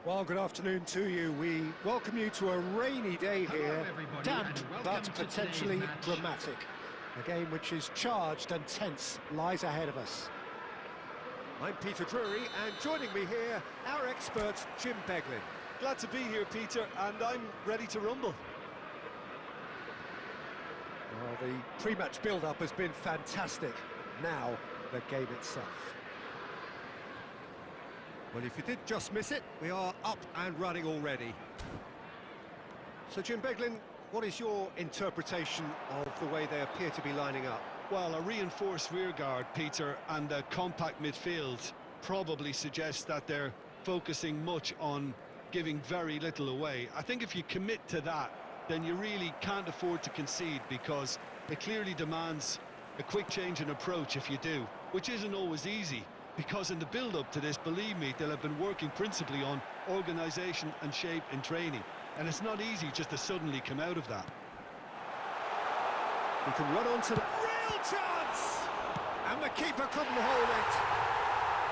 Well, good afternoon to you. We welcome you to a rainy day here, damp but potentially dramatic. A game which is charged and tense lies ahead of us. I'm Peter Drury, and joining me here, our expert, Jim Beglin. Glad to be here, Peter, and I'm ready to rumble. Well, the pre-match build-up has been fantastic. Now, the game itself. Well, if you did just miss it, we are up and running already. So, Jim Beglin, what is your interpretation of the way they appear to be lining up? Well, a reinforced rearguard, Peter, and a compact midfield probably suggests that they're focusing much on giving very little away. I think if you commit to that, then you really can't afford to concede, because it clearly demands a quick change in approach if you do, which isn't always easy. Because in the build-up to this, believe me, they'll have been working principally on organisation and shape in training. And it's not easy just to suddenly come out of that. He can run onto the... Real chance! And the keeper couldn't hold it.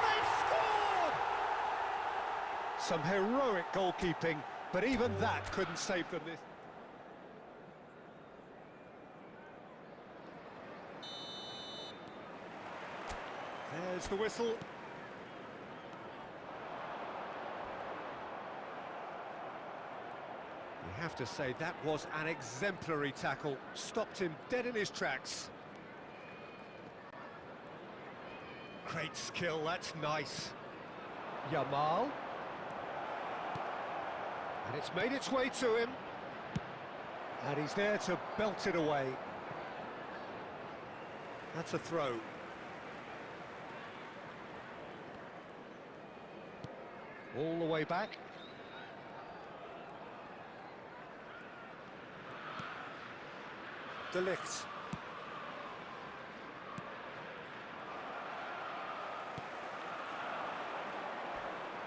They've scored! Some heroic goalkeeping, but even that couldn't save them this. There's the whistle. You have to say that was an exemplary tackle. Stopped him dead in his tracks. Great skill, that's nice. Yamal. And it's made its way to him. And he's there to belt it away. That's a throw. All the way back. De Ligt.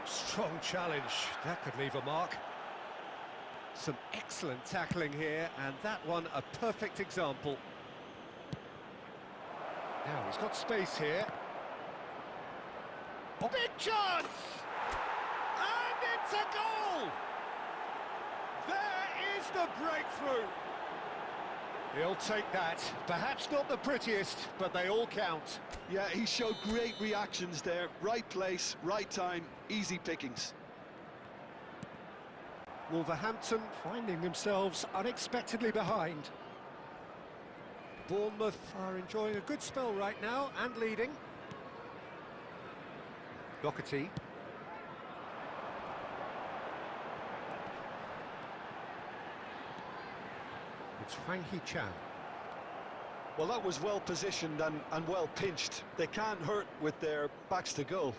Strong challenge. That could leave a mark. Some excellent tackling here, and that one a perfect example. Now he's got space here. Oh, big chance! And it's a goal! There is the breakthrough. He'll take that. Perhaps not the prettiest, but they all count. Yeah, he showed great reactions there. Right place, right time, easy pickings. Wolverhampton finding themselves unexpectedly behind. Bournemouth are enjoying a good spell right now and leading. Doherty. It's Wang Hee-chan. Well, that was well positioned and well pinched. They can't hurt with their backs to goal.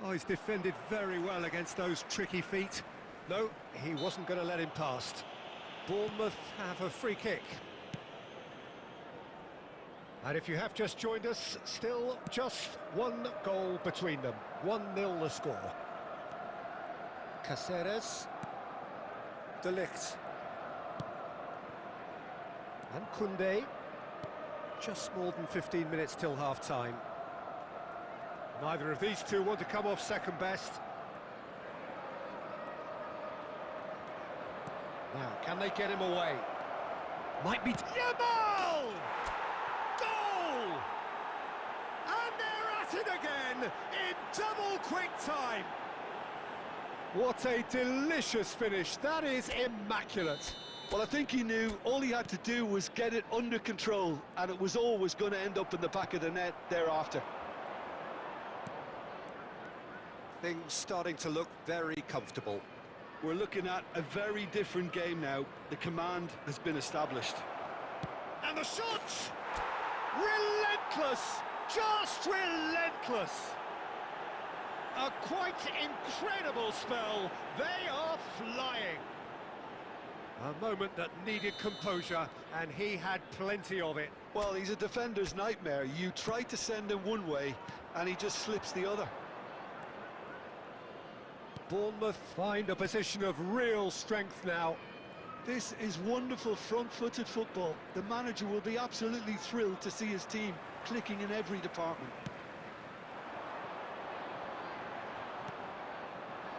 Oh, he's defended very well against those tricky feet. No, he wasn't going to let him past. Bournemouth have a free kick. And if you have just joined us, still just one goal between them. 1-0 the score. Cáceres. De Ligt. And Koundé. Just more than 15 minutes till half-time. Neither of these two want to come off second best. Now, can they get him away? Might be... Yamal! Goal! And they're at it again in double quick time. What a delicious finish. That is immaculate. Well, I think he knew all he had to do was get it under control, and it was always going to end up in the back of the net thereafter. Things starting to look very comfortable. We're looking at a very different game now. The command has been established. And the shot! Relentless! Just relentless! A quite incredible spell. They are flying. A moment that needed composure, and he had plenty of it. Well, he's a defender's nightmare. You try to send him one way, and he just slips the other. Bournemouth find a position of real strength now. This is wonderful front-footed football. The manager will be absolutely thrilled to see his team clicking in every department.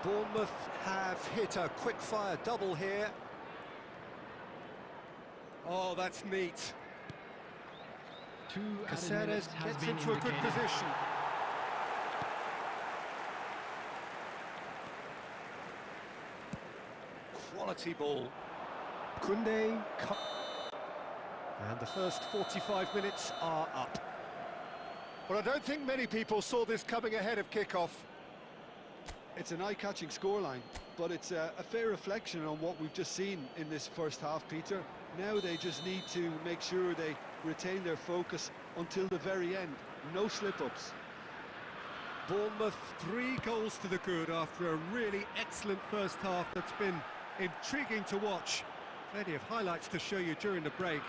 Bournemouth have hit a quick-fire double here. Oh, that's neat. Cáceres gets into a good position. Quality ball. Koundé. And the first 45 minutes are up. Well, I don't think many people saw this coming ahead of kickoff. It's an eye-catching scoreline, but it's a fair reflection on what we've just seen in this first half, Peter. Now they just need to make sure they retain their focus until the very end. No slip-ups. Bournemouth 3 goals to the good after a really excellent first half that's been intriguing to watch. Plenty of highlights to show you during the break.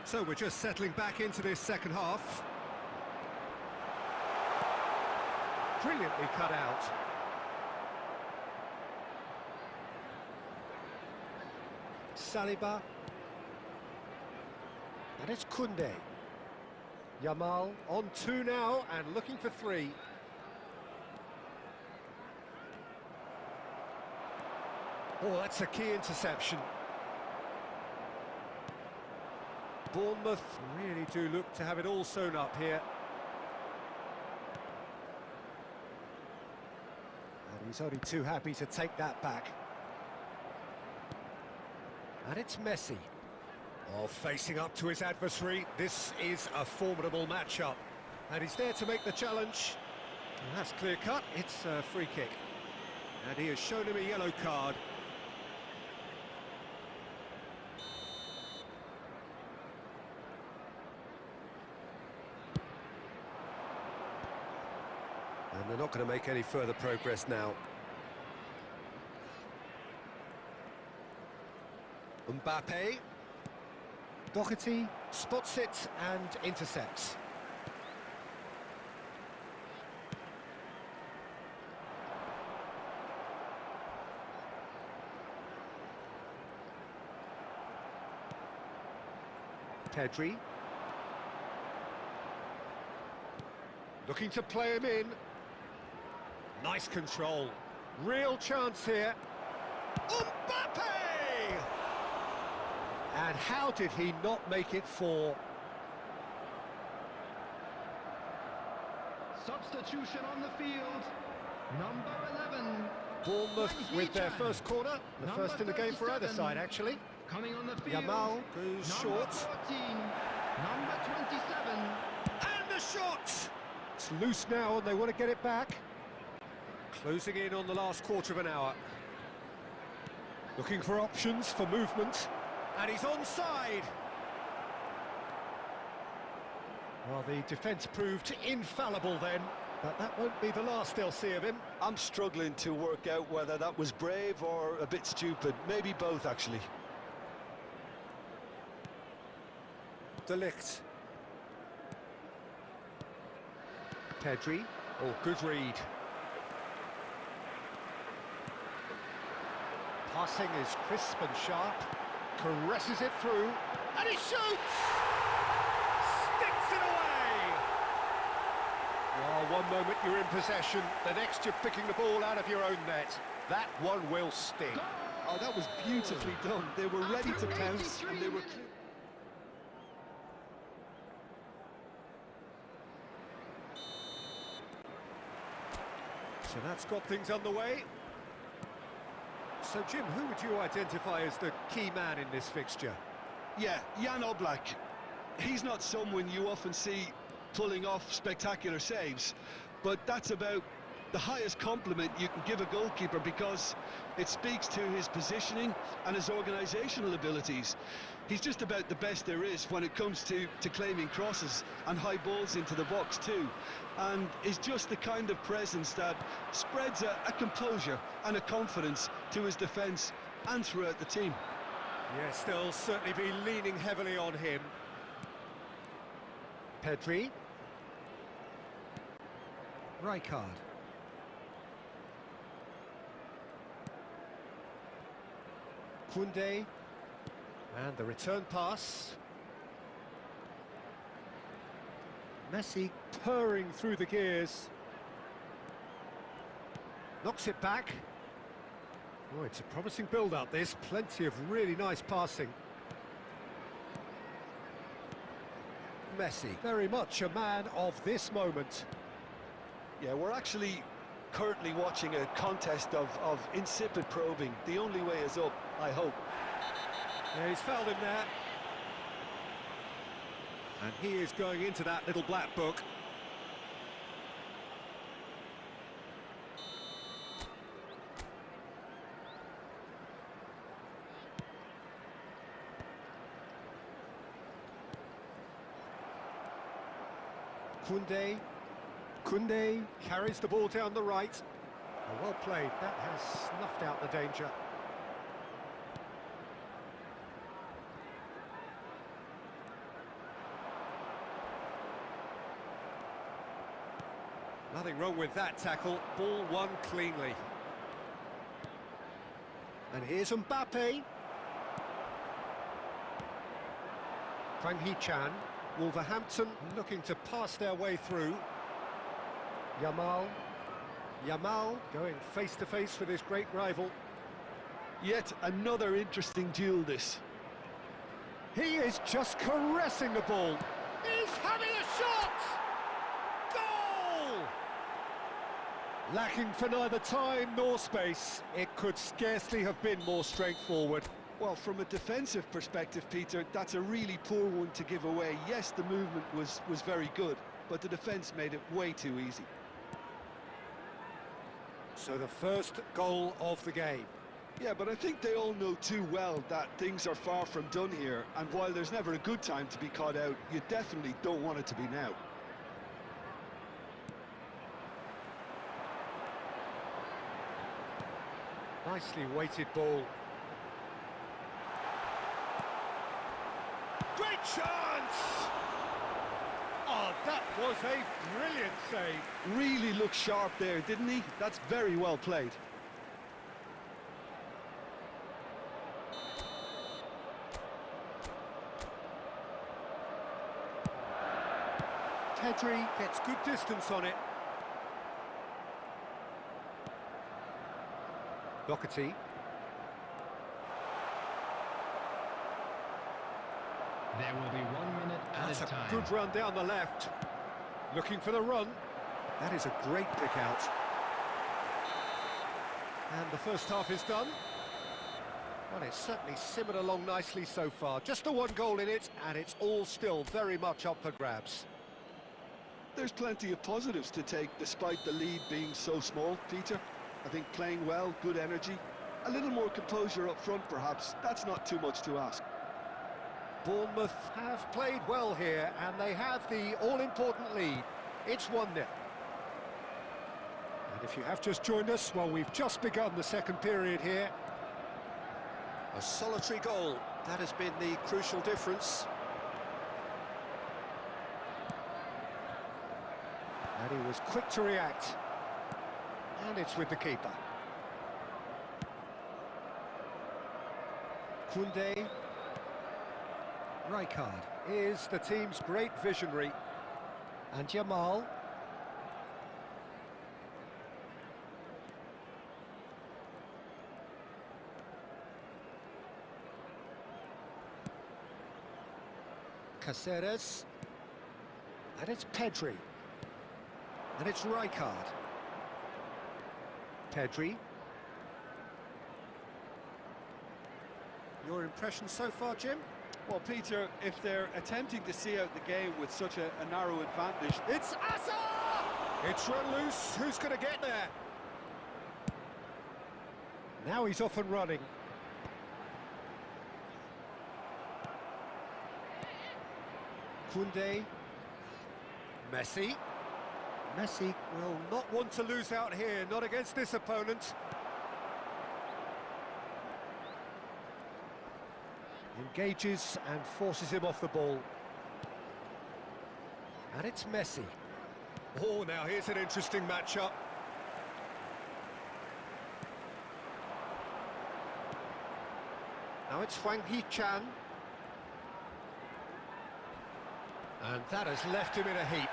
So we're just settling back into this second half. Brilliantly cut out. Saliba. And it's Koundé. Yamal on 2 now and looking for 3. Oh, that's a key interception. Bournemouth really do look to have it all sewn up here. And he's only too happy to take that back. And it's Messi. Oh, facing up to his adversary. This is a formidable matchup. And he's there to make the challenge. And that's clear cut. It's a free kick. And he has shown him a yellow card. And they're not going to make any further progress now. Mbappé. Doherty spots it and intercepts. Pedri. Looking to play him in. Nice control. Real chance here. Mbappé! And how did he not make it 4? Substitution on the field. Number 11. Bournemouth with their first corner. The first in the game for either side, actually. Coming on the field. Yamal goes short. 14. Number 27. And the shot! It's loose now and they want to get it back. Closing in on the last quarter of an hour. Looking for options for movement. And he's onside. Well, the defence proved infallible then, but that won't be the last they'll see of him. I'm struggling to work out whether that was brave or a bit stupid. Maybe both, actually. De Ligt. Pedri. Oh, good read. Passing is crisp and sharp. Caresses it through. And he shoots! Sticks it away! Well, one moment you're in possession, the next you're picking the ball out of your own net. That one will sting. Oh, that was beautifully done. They were ready to pounce, and they were... So that's got things underway. So, Jim, who would you identify as the key man in this fixture? Yeah, Jan Oblak. He's not someone you often see pulling off spectacular saves, but that's about the highest compliment you can give a goalkeeper, because it speaks to his positioning and his organisational abilities. He's just about the best there is when it comes to claiming crosses and high balls into the box too, and is just the kind of presence that spreads a composure and a confidence to his defence and throughout the team. Yes, they'll certainly be leaning heavily on him. Pedri. Rijkaard. Koundé. And the return pass. Messi purring through the gears. Knocks it back. Oh, it's a promising build-up, this. Plenty of really nice passing. Messi, very much a man of this moment. Yeah, we're actually currently watching a contest of insipid probing. The only way is up, I hope. Yeah, he's fouled him there. And he is going into that little black book. Koundé carries the ball down the right. Oh, well played. That has snuffed out the danger. Nothing wrong with that tackle. Ball won cleanly. And here's Mbappé. Hwang Hee-chan. Wolverhampton looking to pass their way through. Yamal going face-to-face with his great rival. Yet another interesting duel, this. He is just caressing the ball. He's having a shot! Goal! Lacking for neither time nor space. It could scarcely have been more straightforward. Well, from a defensive perspective, Peter, that's a really poor one to give away. Yes, the movement was very good, but the defence made it way too easy. So the first goal of the game. Yeah, but I think they all know too well that things are far from done here, and while there's never a good time to be caught out, you definitely don't want it to be now. Nicely weighted ball. Great chance! Oh, that was a brilliant save. Really looked sharp there, didn't he? That's very well played. Pedri gets good distance on it. Doherty. There will be 1 minute at That's a a time. good run down the left. Looking for the run. That is a great pick out. And the first half is done. Well, it's certainly simmered along nicely so far. Just the one goal in it, and it's all still very much up for grabs. There's plenty of positives to take despite the lead being so small, Peter. I think playing well, good energy, a little more composure up front perhaps, that's not too much to ask. Bournemouth have played well here, and they have the all-important lead. It's 1-0. And if you have just joined us, well, we've just begun the second period here. A solitary goal, that has been the crucial difference. And he was quick to react. And it's with the keeper. Koundé. Rijkaard is the team's great visionary. And Jamal. Caceres. And it's Pedri. And it's Rijkaard. Pedri. Your impression so far, Jim? Well, Peter, if they're attempting to see out the game with such a narrow advantage... It's Asa! It's run loose. Who's going to get there? Now he's off and running. Koundé. Messi. Messi will not want to lose out here, not against this opponent. Engages and forces him off the ball. And it's Messi. Oh, now here's an interesting matchup. Now it's Hwang Hee-chan. And that has left him in a heap.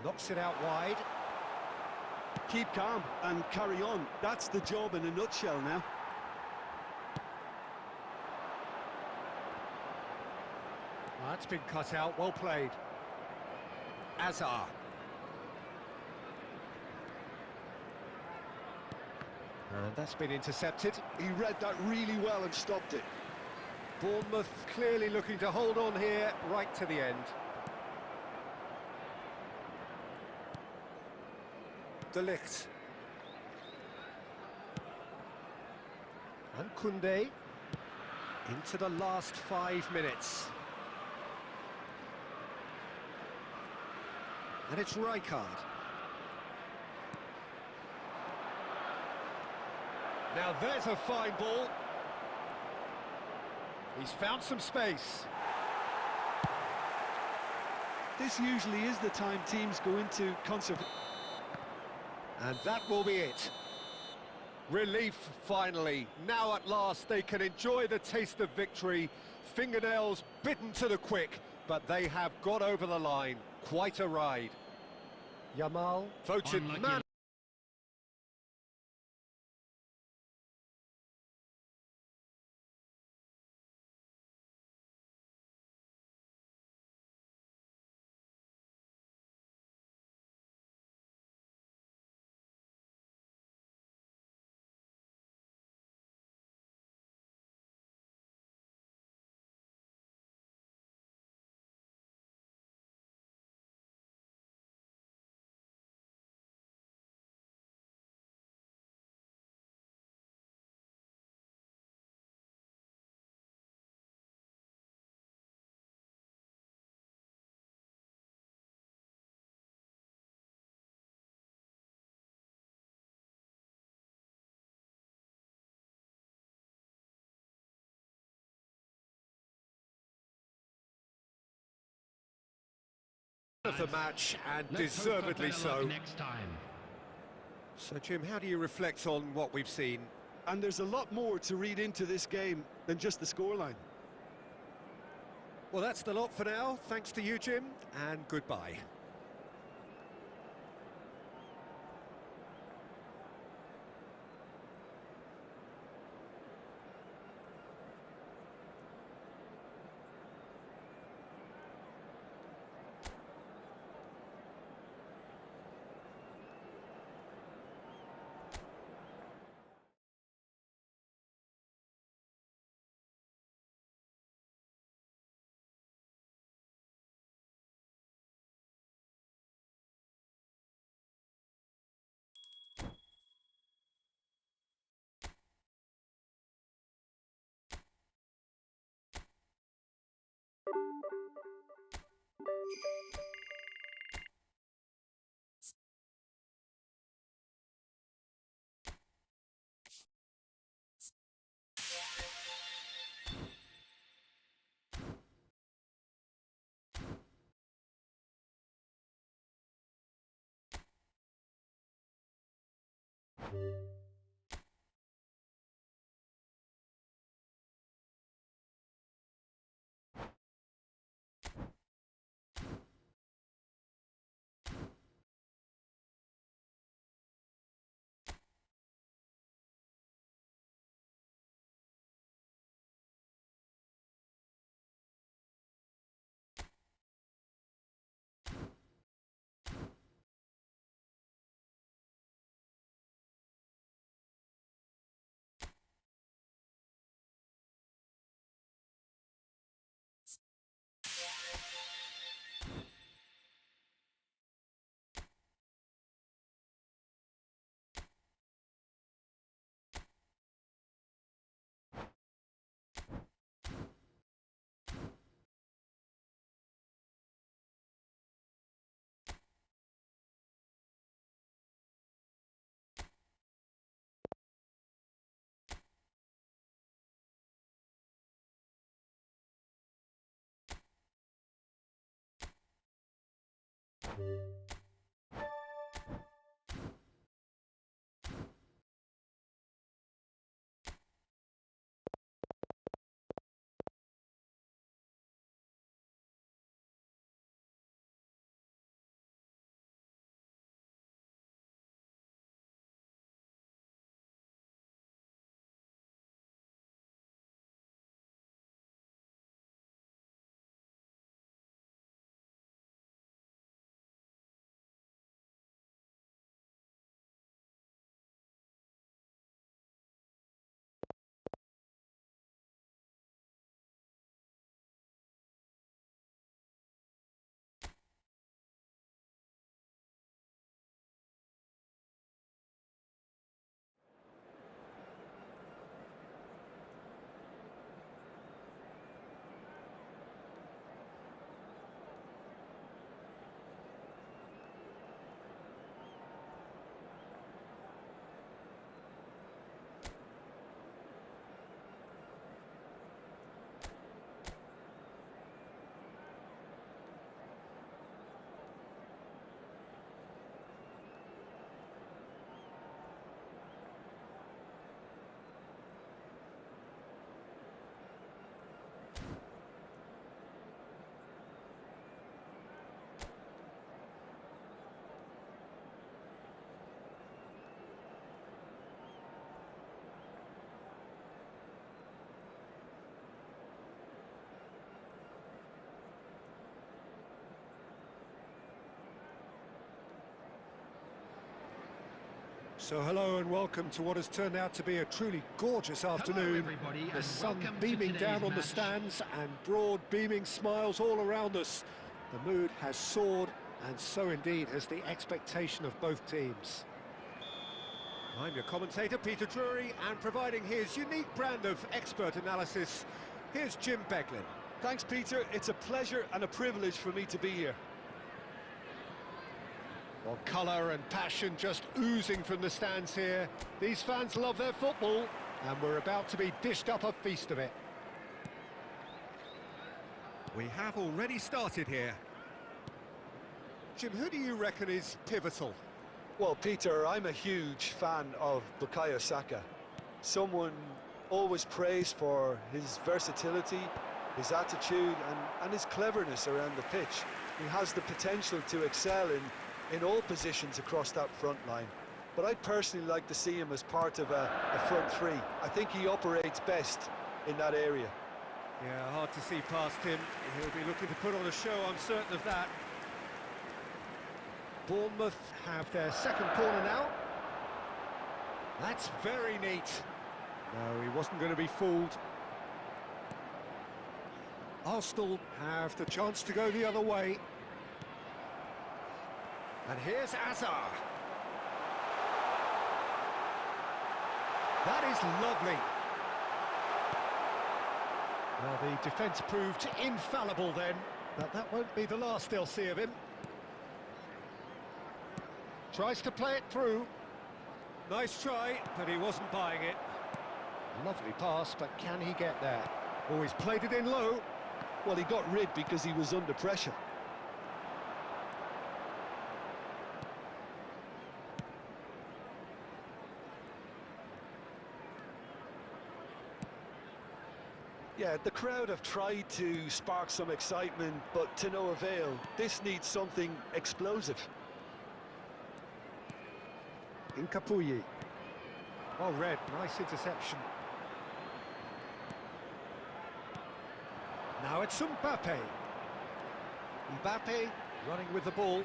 Knocks it out wide. Keep calm and carry on. That's the job in a nutshell now. That's been cut out, well played. Azar. And that's been intercepted. He read that really well and stopped it. Bournemouth clearly looking to hold on here right to the end. De Ligt. And Koundé into the last 5 minutes. And it's Rijkaard. Now there's a fine ball. He's found some space. This usually is the time teams go into conservation. And that will be it. Relief, finally. Now at last they can enjoy the taste of victory. Fingernails bitten to the quick, but they have got over the line. Quite a ride. Jamal voted man. Of the match, and deservedly so. Next time. So, Jim, how do you reflect on what we've seen? And there's a lot more to read into this game than just the scoreline. Well, that's the lot for now. Thanks to you, Jim, and goodbye. So hello and welcome to what has turned out to be a truly gorgeous afternoon. The sun beaming down on the stands and broad beaming smiles all around us. The mood has soared, and so indeed has the expectation of both teams. I'm your commentator, Peter Drury, and providing his unique brand of expert analysis, here's Jim Beglin. Thanks, Peter. It's a pleasure and a privilege for me to be here. Well, colour and passion just oozing from the stands here. These fans love their football, and we're about to be dished up a feast of it. We have already started here. Jim, who do you reckon is pivotal? Well, Peter, I'm a huge fan of Bukayo Saka. Someone always praised for his versatility, His attitude and his cleverness around the pitch. He has the potential to excel in all positions across that front line. But I'd personally like to see him as part of a front three. I think he operates best in that area. Yeah, hard to see past him. He'll be looking to put on a show, I'm certain of that. Bournemouth have their second corner now. That's very neat. No, he wasn't going to be fooled. Arsenal have the chance to go the other way. And here's Hazard. That is lovely. Well, the defence proved infallible then, but that won't be the last they'll see of him. Tries to play it through. Nice try, but he wasn't buying it. Lovely pass, but can he get there? Oh, he's played it in low. Well, he got rid because he was under pressure. Yeah, the crowd have tried to spark some excitement, but to no avail. This needs something explosive. Incapuyi. Oh, Red, nice interception. Now it's Mbappé. Mbappé running with the ball.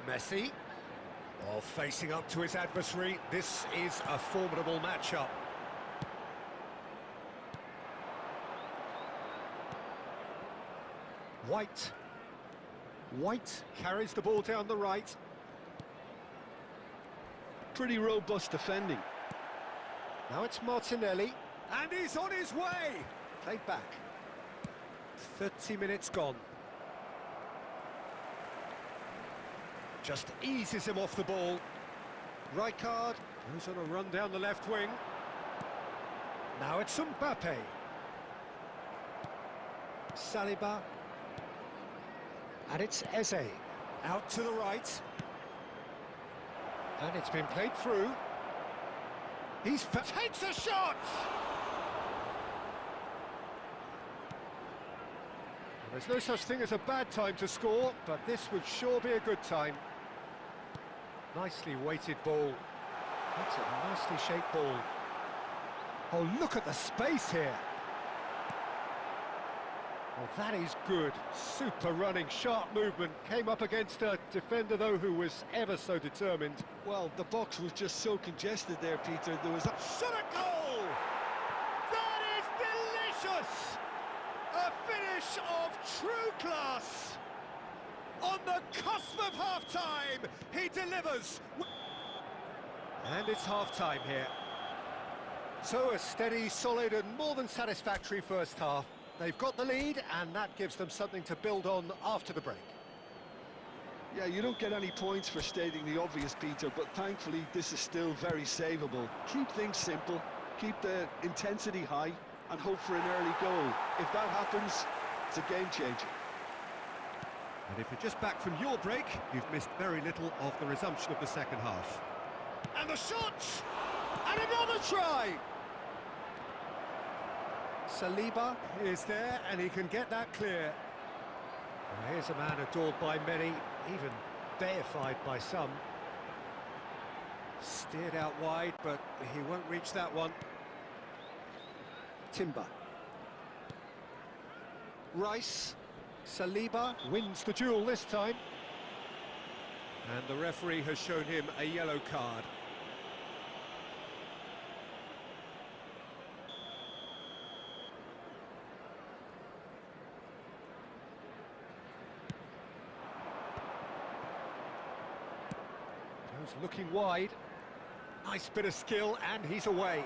Messi. Oh, facing up to his adversary. This is a formidable matchup. White. White carries the ball down the right. Pretty robust defending. Now it's Martinelli. And he's on his way! Played back. 30 minutes gone. Just eases him off the ball. Rijkaard goes on a run down the left wing. Now it's Mbappé. Saliba. And it's Eze. Out to the right. And it's been played through. He's takes a shot! There's no such thing as a bad time to score, but this would sure be a good time. Nicely weighted ball. That's a nicely shaped ball. Oh, look at the space here. Oh, that is good. Super running, sharp movement. Came up against a defender, though, who was ever so determined. Well, the box was just so congested there, Peter. There was a... Shot a goal! That is delicious! A finish of true class! On the cusp of half-time, he delivers! And it's half-time here. So a steady, solid and more than satisfactory first half. They've got the lead, and that gives them something to build on after the break. Yeah, you don't get any points for stating the obvious, Peter, but thankfully this is still very savable. Keep things simple, keep the intensity high, and hope for an early goal. If that happens, it's a game changer. And if you're just back from your break, you've missed very little of the resumption of the second half. And the shot! And another try! Saliba is there, and he can get that clear. And here's a man adored by many, even deified by some. Steered out wide, but he won't reach that one. Timber. Rice. Saliba wins the duel this time. And the referee has shown him a yellow card. Goes looking wide. Nice bit of skill, and he's away.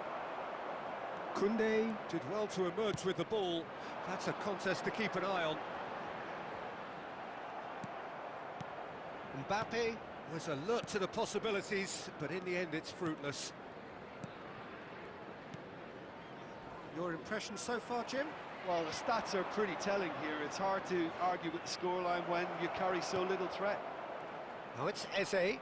Koundé did well to emerge with the ball. That's a contest to keep an eye on. Mbappé was alert to the possibilities, but in the end it's fruitless. Your impression so far, Jim? Well, the stats are pretty telling here. It's hard to argue with the scoreline when you carry so little threat. Now it's Eze.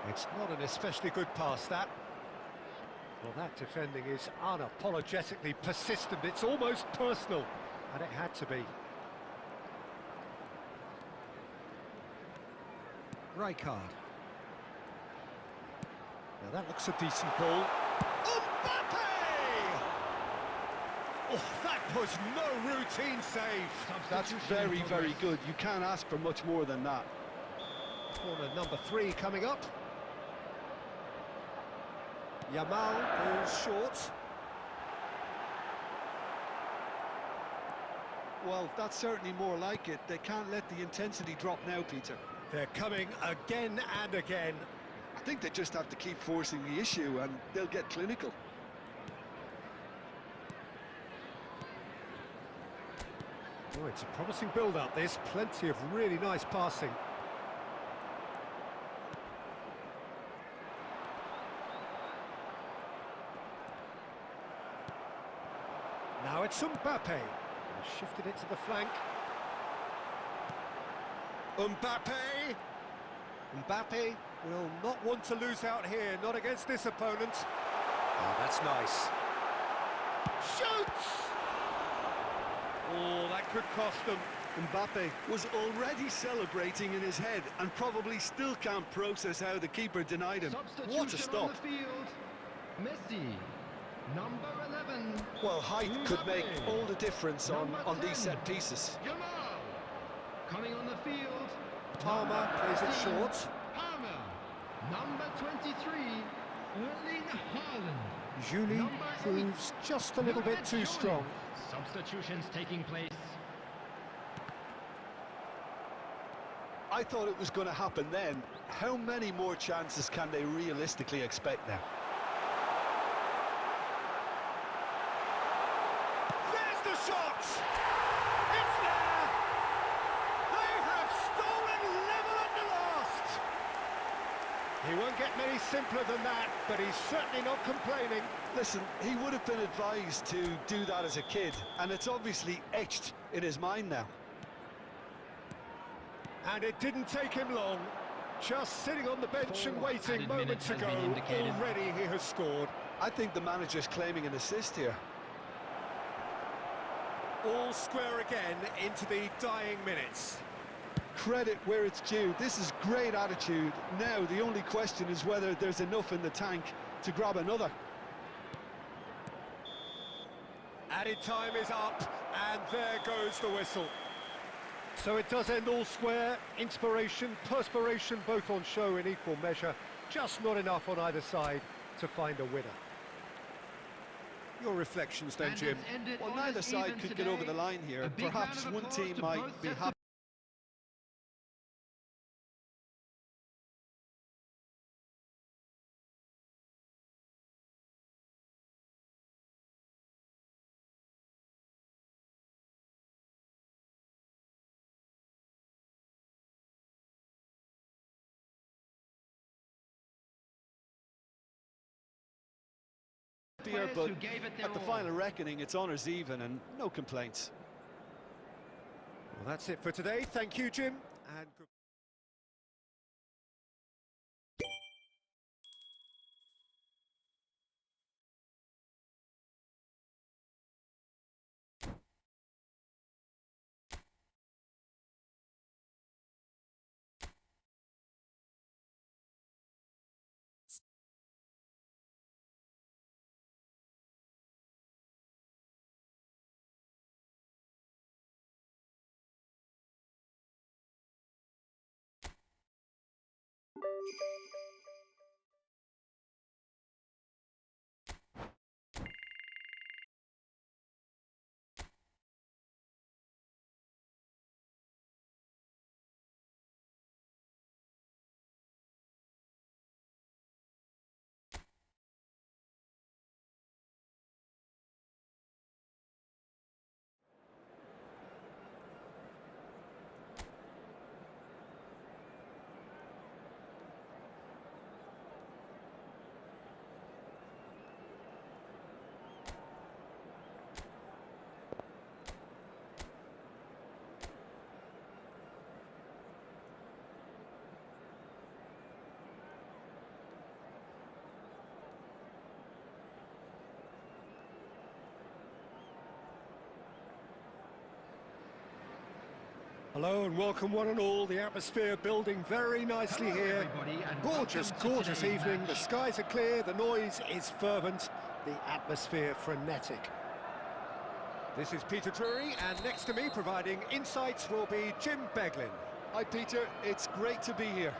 It's not an especially good pass, that. Well, that defending is unapologetically persistent. It's almost personal, and it had to be. Rijkaard. Now that looks a decent ball. Mbappé! Oh, that was no routine save. That's very, very good. You can't ask for much more than that. Corner number 3 coming up. Yamal goes short. Well, that's certainly more like it. They can't let the intensity drop now, Peter. They're coming again and again. I think they just have to keep forcing the issue and they'll get clinical. Oh, it's a promising build-up, this. Plenty of really nice passing. Now it's Mbappé. He shifted it to the flank. Mbappé! Mbappé will not want to lose out here, not against this opponent. Oh, that's nice. Shoots! Oh, that could cost them. Mbappé was already celebrating in his head and probably still can't process how the keeper denied him. What a stop. On the field. Messi, number 11. Well, height could make all the difference on these 10. set pieces. Yamal, coming on the field. Palmer plays it short. Palmer, number 23. Erling Haaland. Julie Number 8. proves just a little bit too strong. Substitutions taking place. I thought it was going to happen then. How many more chances can they realistically expect now? There's the shot! It's there! They have stolen level at the last! He won't get many simpler than that, but he's certainly not complaining. Listen, he would have been advised to do that as a kid, and it's obviously etched in his mind now. And it didn't take him long. Just sitting on the bench and waiting moments ago, already he has scored. I think the manager's claiming an assist here. All square again into the dying minutes. Credit where it's due. This is great attitude. Now the only question is whether there's enough in the tank to grab another. Added time is up, and there goes the whistle. So it does end all square. Inspiration, perspiration, both on show in equal measure. Just not enough on either side to find a winner. Your reflections then, Jim? Well, neither side could get over the line here. Perhaps one team might be happy. But at the final reckoning, it's honours even and no complaints. Well, that's it for today. Thank you, Jim. And good Hello and welcome one and all. The atmosphere building very nicely Hello, here. everybody, and Gorgeous, welcome to gorgeous today's evening. match. The skies are clear, the noise is fervent, the atmosphere frenetic. This is Peter Drury, and next to me providing insights will be Jim Beglin. Hi Peter, it's great to be here.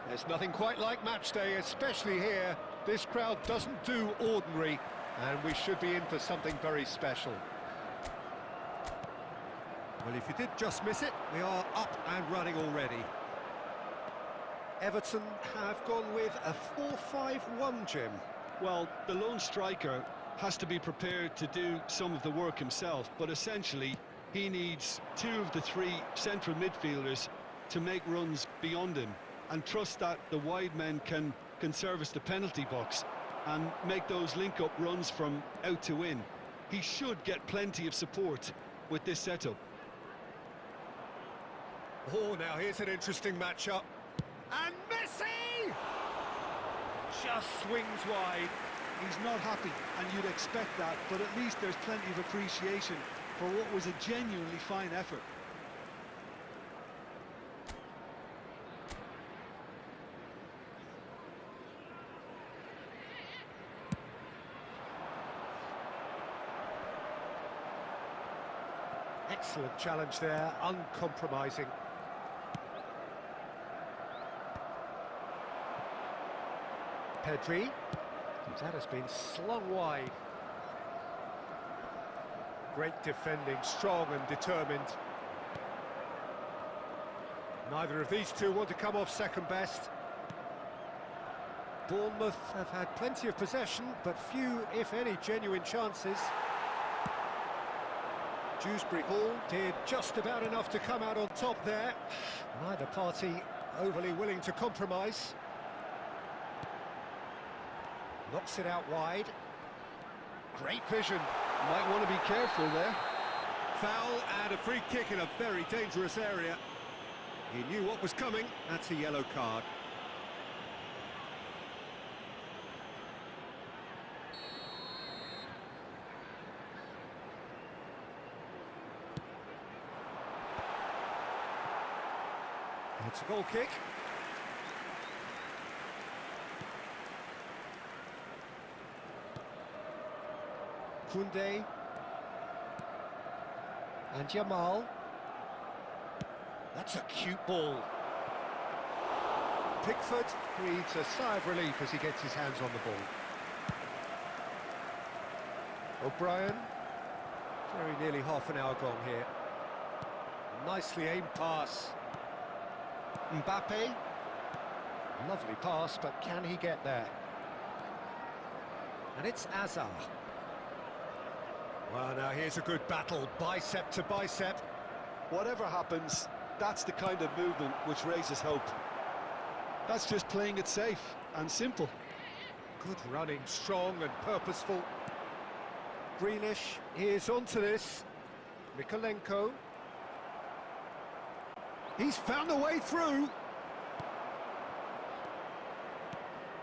There's nothing quite like match day, especially here. This crowd doesn't do ordinary, and we should be in for something very special. Well, if you did just miss it, we are up and running already. Everton have gone with a 4-5-1, Jim. Well, the lone striker has to be prepared to do some of the work himself, but essentially he needs two of the three central midfielders to make runs beyond him and trust that the wide men can service the penalty box and make those link-up runs from out to in. He should get plenty of support with this setup. Oh, now here's an interesting matchup. And Messi! Just swings wide. He's not happy, and you'd expect that, but at least there's plenty of appreciation for what was a genuinely fine effort. Excellent challenge there, uncompromising. Pedri. That has been slung wide. Great defending, strong and determined. Neither of these two want to come off second best. Bournemouth have had plenty of possession, but few, if any, genuine chances. Dewsbury Hall did just about enough to come out on top there. Neither party overly willing to compromise. Knocks it out wide. Great vision. Might want to be careful there. Foul and a free kick in a very dangerous area. He knew what was coming. That's a yellow card. It's a goal kick. Koundé and Jamal. That's a cute ball. Pickford breathes a sigh of relief as he gets his hands on the ball. O'Brien. Very nearly half an hour gone here. Nicely aimed pass. Mbappé. Lovely pass, but can he get there? And it's Hazard. Well, now here's a good battle, bicep to bicep. Whatever happens, that's the kind of movement which raises hope. That's just playing it safe and simple. Good running, strong and purposeful. Grealish is onto this. Mikolenko. He's found a way through.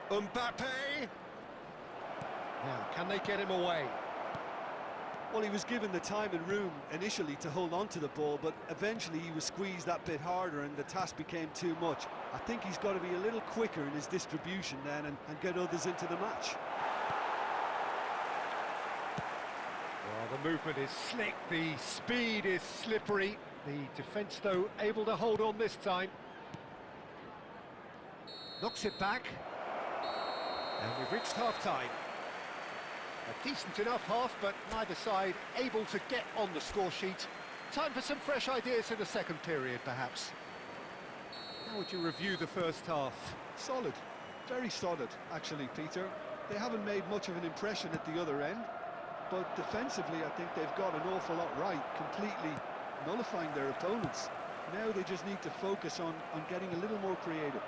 Mbappé. Now, can they get him away? Well, he was given the time and room initially to hold on to the ball, but eventually he was squeezed that bit harder and the task became too much. I think he's got to be a little quicker in his distribution then and get others into the match. Well, the movement is slick, the speed is slippery. The defence, though, able to hold on this time. Knocks it back. And we've reached half-time. A decent enough half, but neither side able to get on the score sheet. Time for some fresh ideas in the second period, perhaps. How would you review the first half? Solid, very solid, actually, Peter. They haven't made much of an impression at the other end, but defensively I think they've got an awful lot right, completely nullifying their opponents. Now they just need to focus on getting a little more creative.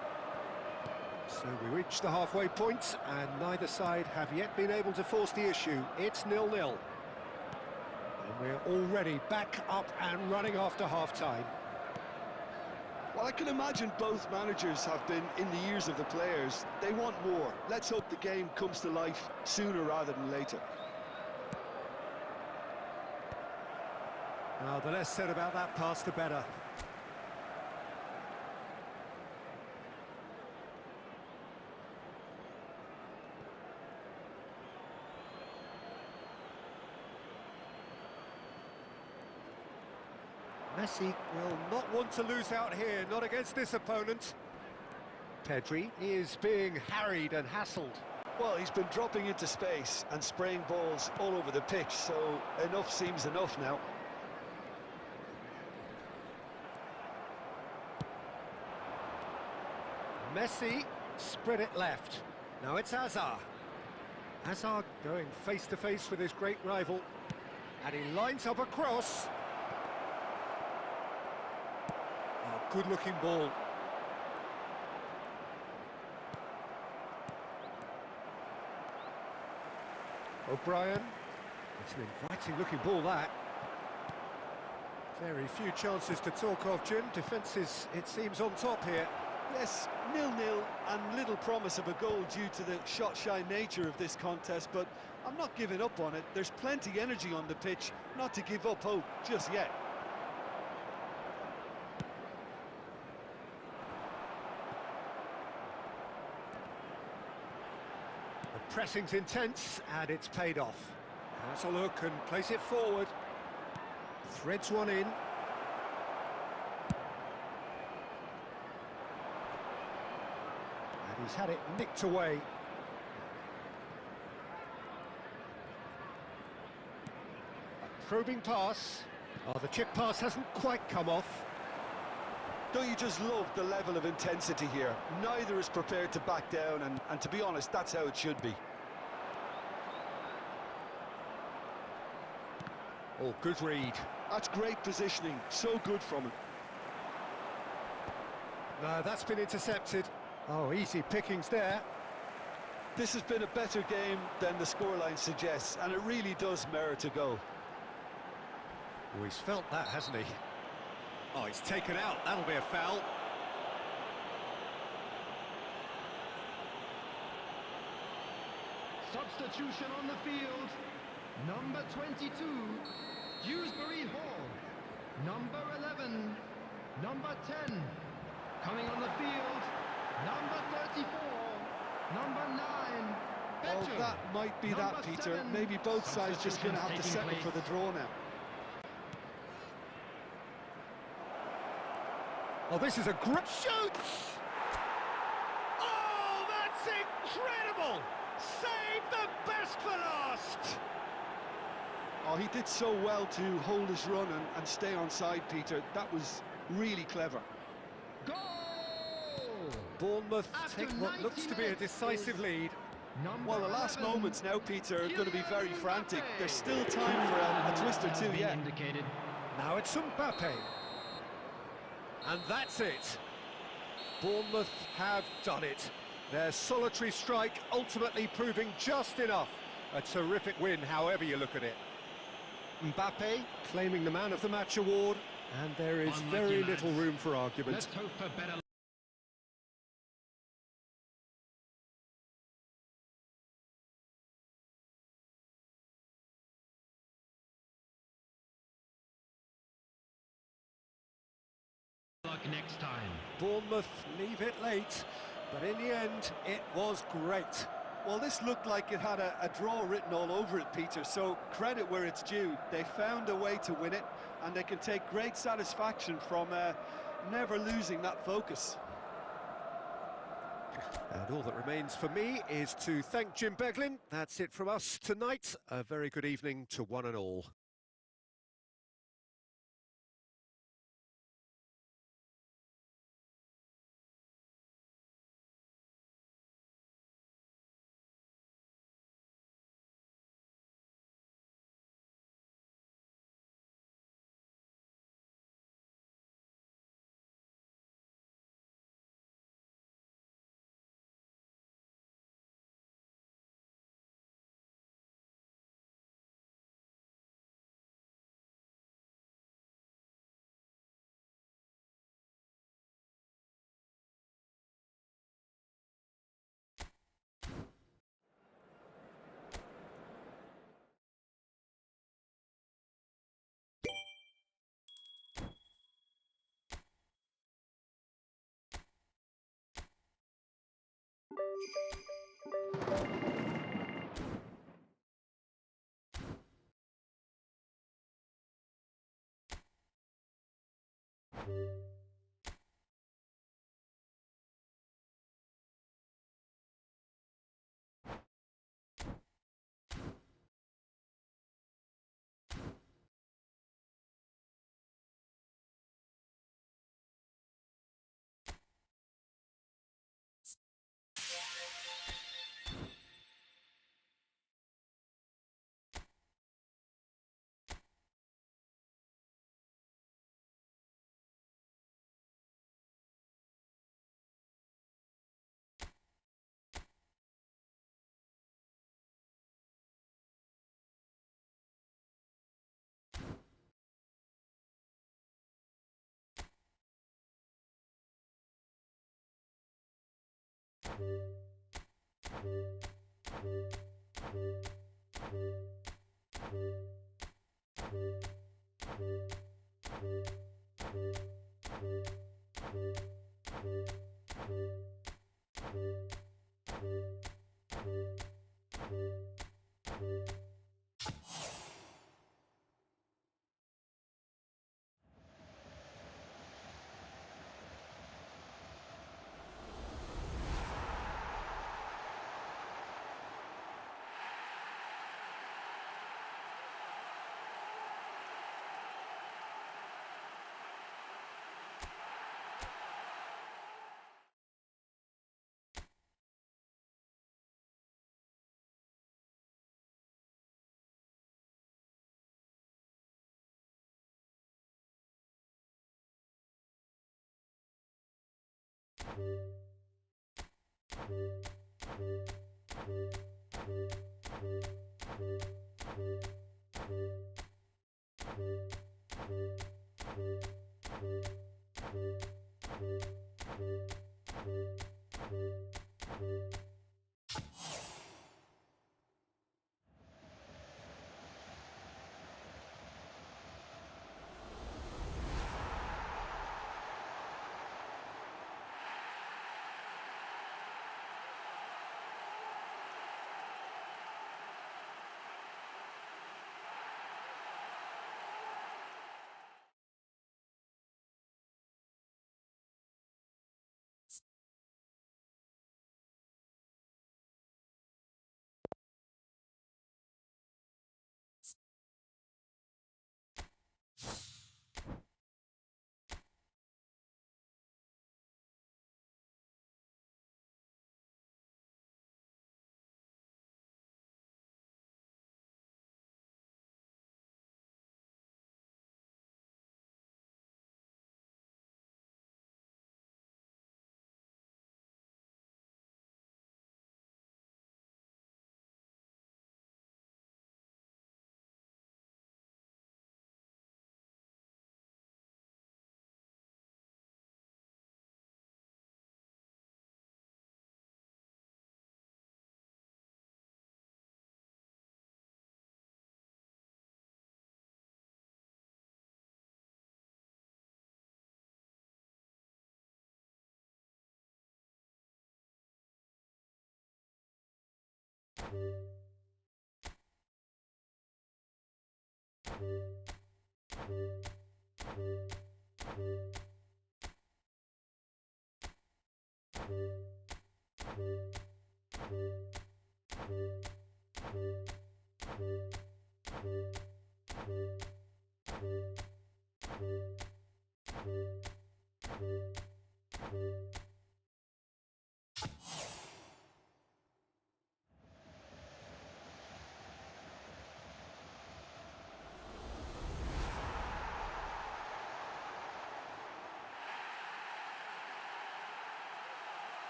So we reach the halfway point, and neither side have yet been able to force the issue. It's 0-0. And we're already back up and running after half-time. Well, I can imagine both managers have been in the ears of the players. They want more. Let's hope the game comes to life sooner rather than later. Well, the less said about that pass, the better. Messi will not want to lose out here, not against this opponent. Pedri is being harried and hassled. Well, he's been dropping into space and spraying balls all over the pitch, so enough seems enough now. Messi spread it left. Now it's Hazard. Hazard going face-to-face with his great rival. And he lines up a cross. Oh, good-looking ball. O'Brien. It's an inviting-looking ball, that. Very few chances to talk of, Jim. Defence is, it seems, on top here. Yes, 0-0 and little promise of a goal due to the shot-shy nature of this contest, but I'm not giving up on it. There's plenty energy on the pitch, not to give up hope just yet. The pressing's intense, and it's paid off. Has a look and plays it forward. Threads one in. He's had it nicked away. A probing pass. Oh, the chip pass hasn't quite come off. Don't you just love the level of intensity here? Neither is prepared to back down, and to be honest, that's how it should be. Oh, good read. That's great positioning, so good from him. No, that's been intercepted. Oh, easy pickings there. This has been a better game than the scoreline suggests, and it really does merit a goal. Oh, he's felt that, hasn't he? Oh, he's taken out. That'll be a foul. Substitution on the field. Number 22, Dewsbury Hall. Number 11, number 10. Coming on the field, number 34, number 9. Oh, that might be that, Peter. 7. Maybe both sides just going to have to settle for the draw now. Oh, this is a great shoot! Oh, that's incredible! Save the best for last! Oh, he did so well to hold his run and stay onside, Peter. That was really clever. Goal! Bournemouth After take what looks to be a decisive lead. Well, the last moments now, Peter, are going to be very frantic. There's still time for a twist or two yet. Now it's Mbappé. And that's it. Bournemouth have done it. Their solitary strike ultimately proving just enough. A terrific win, however you look at it. Mbappé claiming the Man of the Match award, and there is very little room for argument. Let's hope for better. Luck next time. Bournemouth leave it late, but in the end, it was great. Well, this looked like it had a draw written all over it, Peter, so credit where it's due. They found a way to win it, and they can take great satisfaction from never losing that focus. And all that remains for me is to thank Jim Beglin. That's it from us tonight. A very good evening to one and all.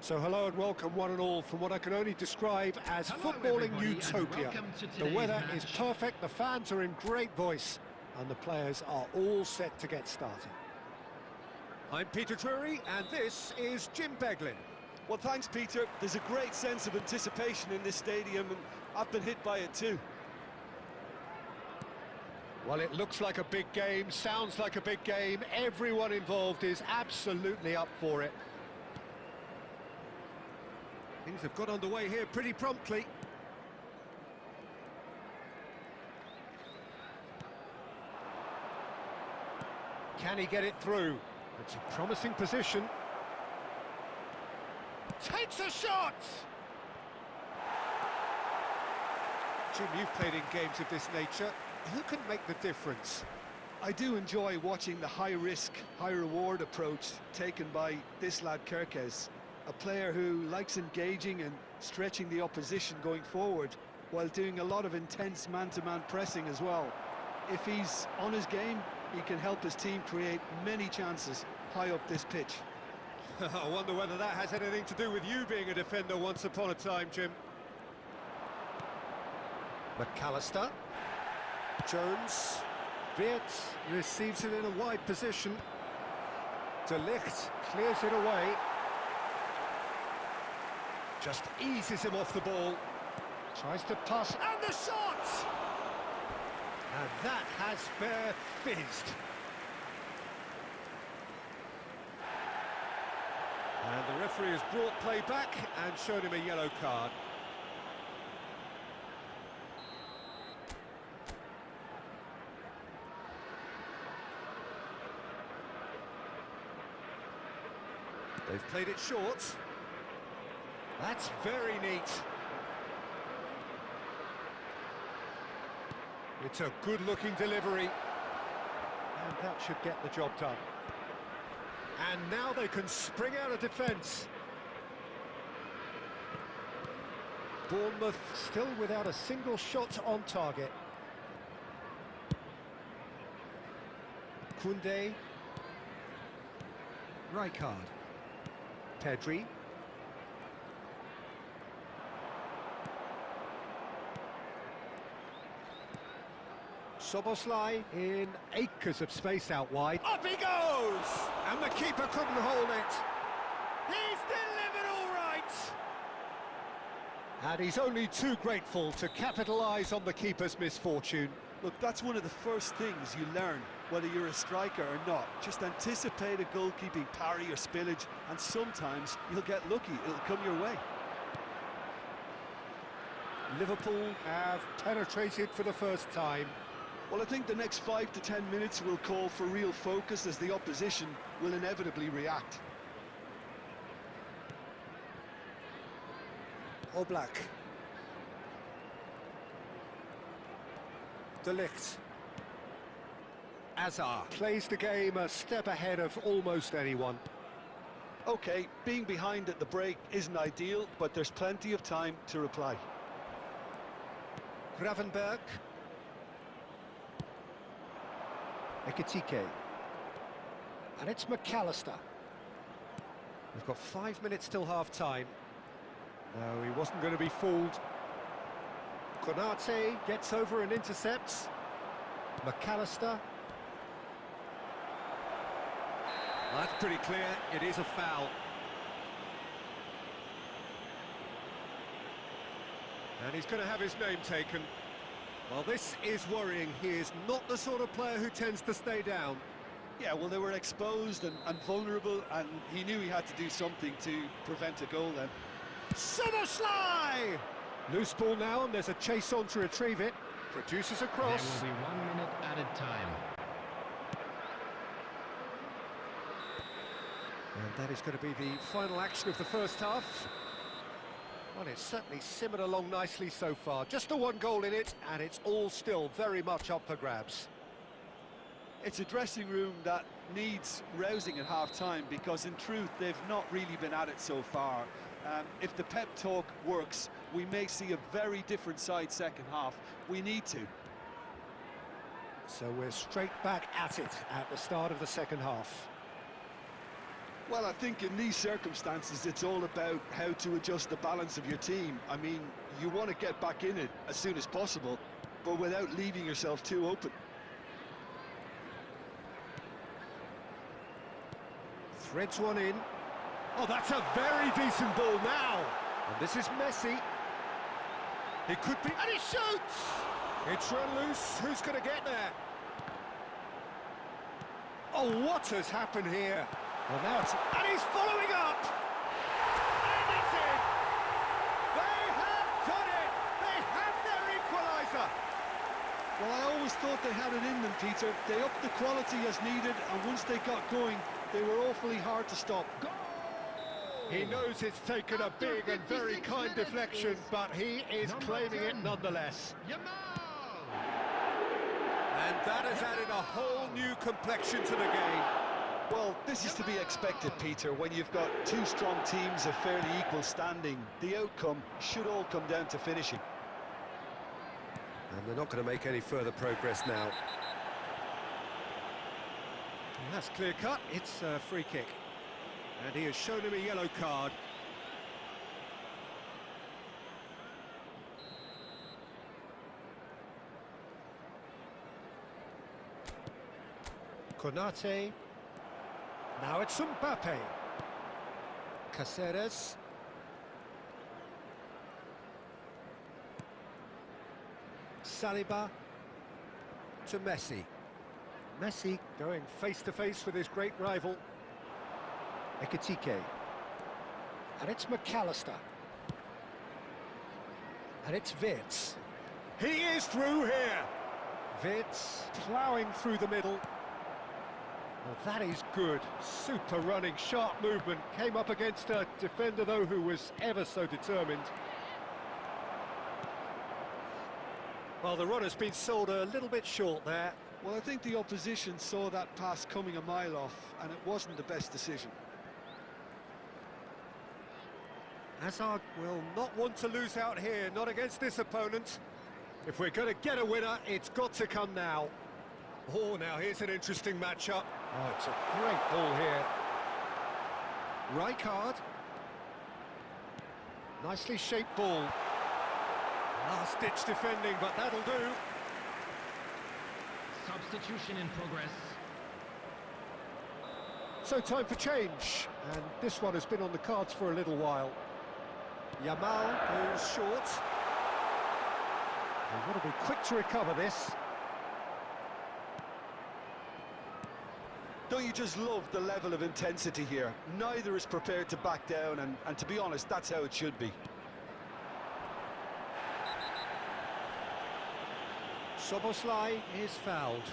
So hello and welcome one and all from what I can only describe as footballing utopia. The weather is perfect, the fans are in great voice, and the players are all set to get started. I'm Peter Drury, and this is Jim Beglin. Well, thanks, Peter. There's a great sense of anticipation in this stadium, and I've been hit by it too. Well, it looks like a big game, sounds like a big game. Everyone involved is absolutely up for it. Things have got underway here pretty promptly. Can he get it through? It's a promising position. Takes a shot! Jim, you've played in games of this nature. Who can make the difference? I do enjoy watching the high-risk, high-reward approach taken by this lad Kerkez, a player who likes engaging and stretching the opposition going forward while doing a lot of intense man-to-man pressing as well. If he's on his game, he can help his team create many chances high up this pitch. I wonder whether that has anything to do with you being a defender once upon a time, Jim. McAllister. Jones. Wirtz receives it in a wide position. De Ligt clears it away. Just eases him off the ball. Tries to pass, and the shot! And that has fair fizzed. And the referee has brought play back and shown him a yellow card. They've played it short. That's very neat. It's a good-looking delivery. And that should get the job done. And now they can spring out of defence. Bournemouth still without a single shot on target. Koundé. Rijkaard. Pedri. Soboslai in acres of space out wide. Up he goes! And the keeper couldn't hold it. He's delivered all right! And he's only too grateful to capitalise on the keeper's misfortune. Look, that's one of the first things you learn, whether you're a striker or not. Just anticipate a goalkeeping parry or spillage, and sometimes you'll get lucky. It'll come your way. Liverpool have penetrated for the first time. Well, I think the next 5 to 10 minutes will call for real focus, as the opposition will inevitably react. Oblak. De Ligt. Azar plays the game a step ahead of almost anyone. Okay, being behind at the break isn't ideal, but there's plenty of time to reply. Gravenberg. Ekitike. And it's McAllister. We've got 5 minutes till half-time. No, he wasn't going to be fooled. Konate gets over and intercepts. McAllister. That's pretty clear, it is a foul. And he's going to have his name taken. Well, this is worrying. He is not the sort of player who tends to stay down. Yeah, well, they were exposed and vulnerable, and he knew he had to do something to prevent a goal then. Soboslai! Loose ball now, and there's a chase on to retrieve it. Produces a cross. There will be 1 minute added time. And that is going to be the final action of the first half. Well, it's certainly simmered along nicely so far. Just the one goal in it, and it's all still very much up for grabs. It's a dressing room that needs rousing at half-time, because in truth they've not really been at it so far. If the pep talk works, we may see a very different side second half. We need to. So we're straight back at it at the start of the second half. Well, I think in these circumstances, it's all about how to adjust the balance of your team. I mean, you want to get back in it as soon as possible, but without leaving yourself too open. Threads one in. Oh, that's a very decent ball now. And this is Messi. It could be, and he shoots! It's run loose. Who's going to get there? Oh, what has happened here? Well, now it's... And he's following up! And it's in! They have done it! They have their equaliser! Well, I always thought they had it in them, Peter. They upped the quality as needed, and once they got going, they were awfully hard to stop. Goal! He knows it's taken a big and very kind deflection, but he is claiming it nonetheless. Yamal! And that has added a whole new complexion to the game. Well, this is to be expected, Peter. When you've got two strong teams of fairly equal standing, the outcome should all come down to finishing. And they're not going to make any further progress now. And that's clear cut. It's a free kick. And he has shown him a yellow card. Konate. Now it's Mbappé. Caceres. Saliba to Messi. Messi going face-to-face with his great rival. Ekitike. And it's McAllister. And it's Wirtz. He is through here. Wirtz ploughing through the middle. Well, that is good. Super running, sharp movement. Came up against a defender, though, who was ever so determined. Well, the run has been sold a little bit short there. Well, I think the opposition saw that pass coming a mile off, and it wasn't the best decision. Hazard will not want to lose out here, not against this opponent. If we're going to get a winner, it's got to come now. Oh, now here's an interesting matchup. Oh, it's a great ball here. Rijkaard. Nicely shaped ball. Last-ditch defending, but that'll do. Substitution in progress. So time for change, and this one has been on the cards for a little while. Yamal goes short. They've got to be quick to recover this. Don't you just love the level of intensity here? Neither is prepared to back down, and to be honest, that's how it should be. Soboslai is fouled.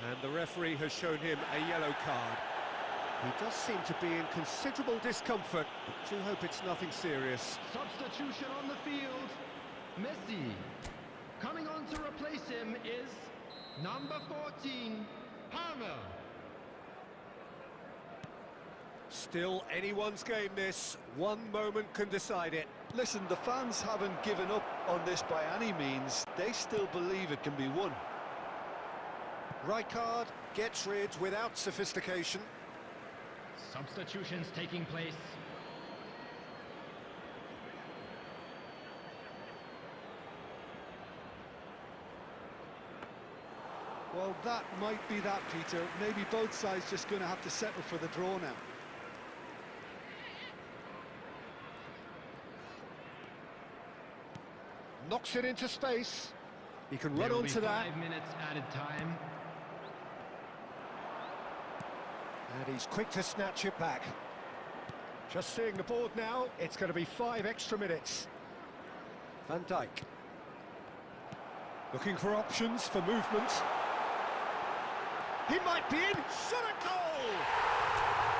And the referee has shown him a yellow card. He does seem to be in considerable discomfort, but do hope it's nothing serious. Substitution on the field. Messi. Coming on to replace him is number 14, Palmer. Still anyone's game this. One moment can decide it. Listen, the fans haven't given up on this by any means. They still believe it can be won. Rijkaard gets rid without sophistication. Substitutions taking place. Well, that might be that, Peter. Maybe both sides just going to have to settle for the draw now. Knocks it into space. He can run onto that. 5 minutes added time. And he's quick to snatch it back. Just seeing the board now, it's going to be 5 extra minutes. Van Dijk. Looking for options for movement. He might be in. Shot a goal!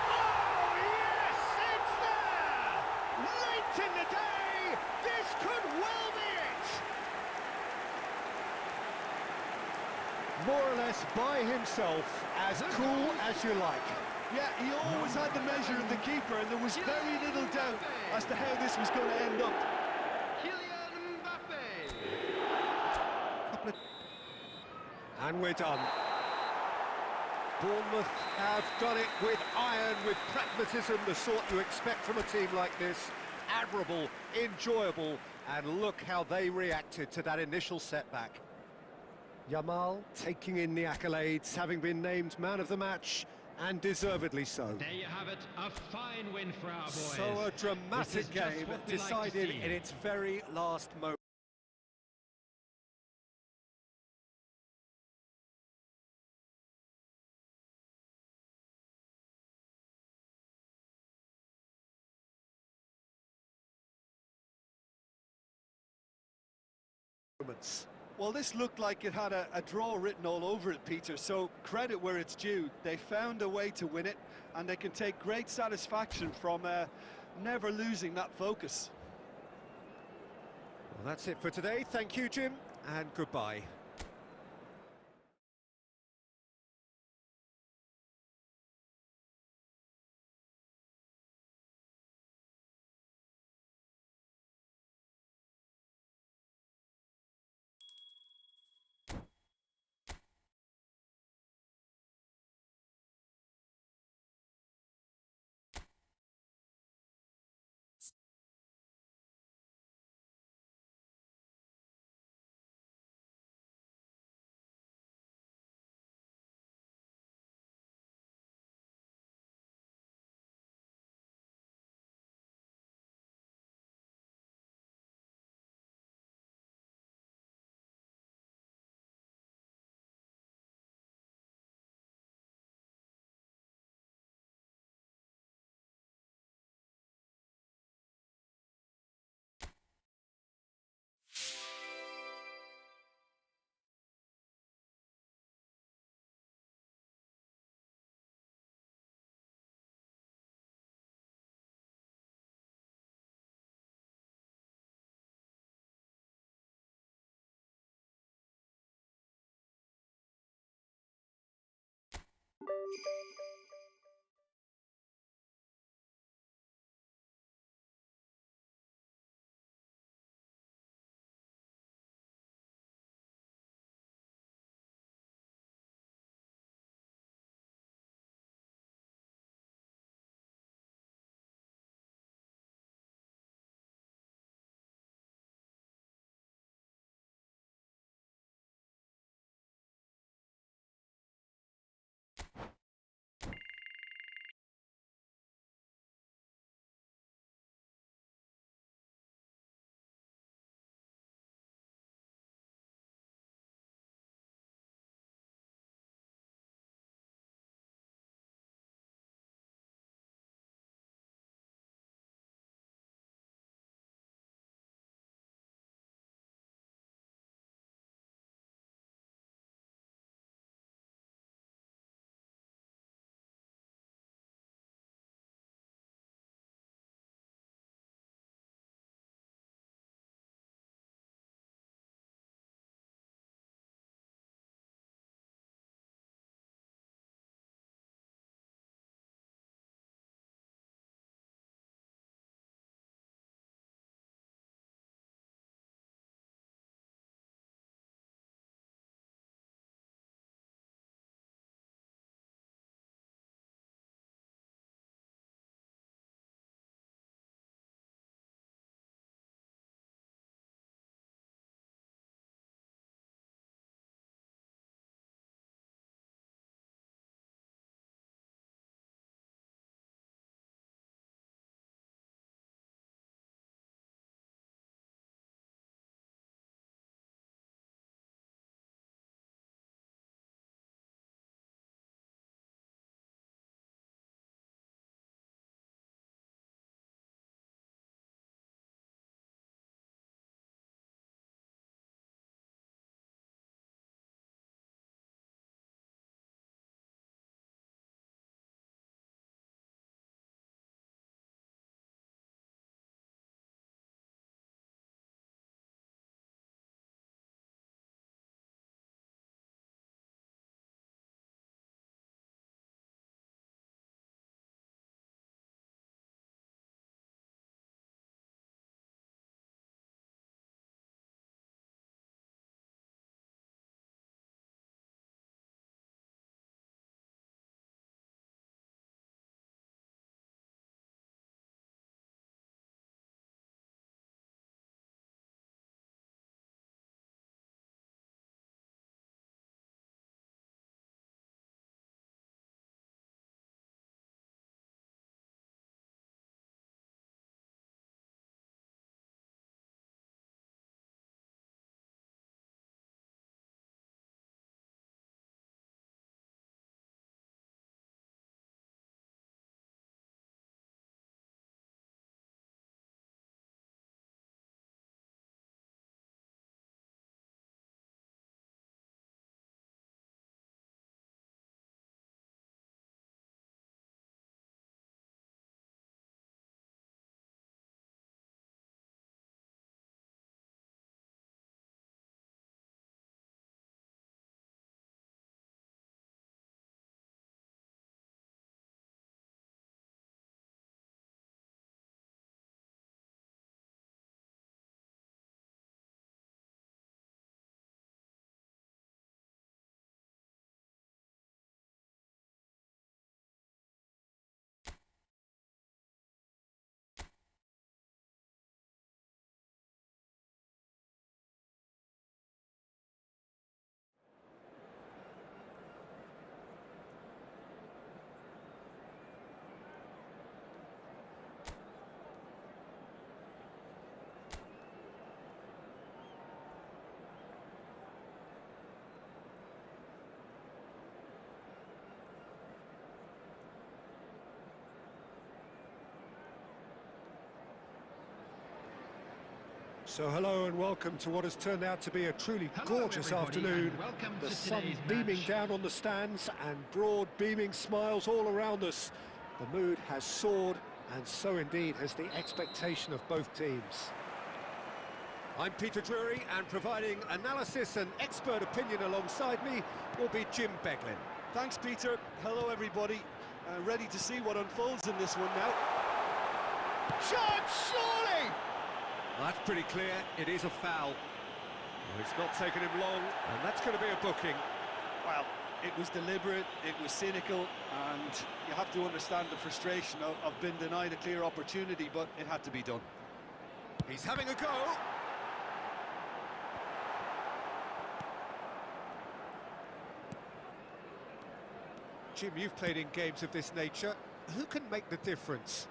Oh, yes! It's there! Late in the day, this could well be it! More or less by himself, as cool as you like. Yeah, he always had the measure of the keeper, and there was very little doubt as to how this was going to end up. Kylian Mbappé. And we're done. Bournemouth have done it with iron, with pragmatism, the sort you expect from a team like this. Admirable, enjoyable, and look how they reacted to that initial setback. Yamal taking in the accolades, having been named man of the match, and deservedly so. There you have it, a fine win for our boys. So a This is dramatic just game what we like to decided see. in its very last moments. Well, this looked like it had a draw written all over it, Peter, so credit where it's due. They found a way to win it, and they can take great satisfaction from never losing that focus. Well, that's it for today. Thank you, Jim, and goodbye. So hello and welcome to what has turned out to be a truly gorgeous afternoon. The sun beaming down on the stands and broad beaming smiles all around us. The mood has soared, and so indeed has the expectation of both teams. I'm Peter Drury, and providing analysis and expert opinion alongside me will be Jim Beglin. Thanks, Peter. Hello, everybody. Ready to see what unfolds in this one now. Shot, surely! That's pretty clear, it is a foul. Well, it's not taken him long, and that's going to be a booking. Well, it was deliberate, it was cynical, and you have to understand the frustration of being denied a clear opportunity, but it had to be done. He's having a go. Jim, you've played in games of this nature. Who can make the difference?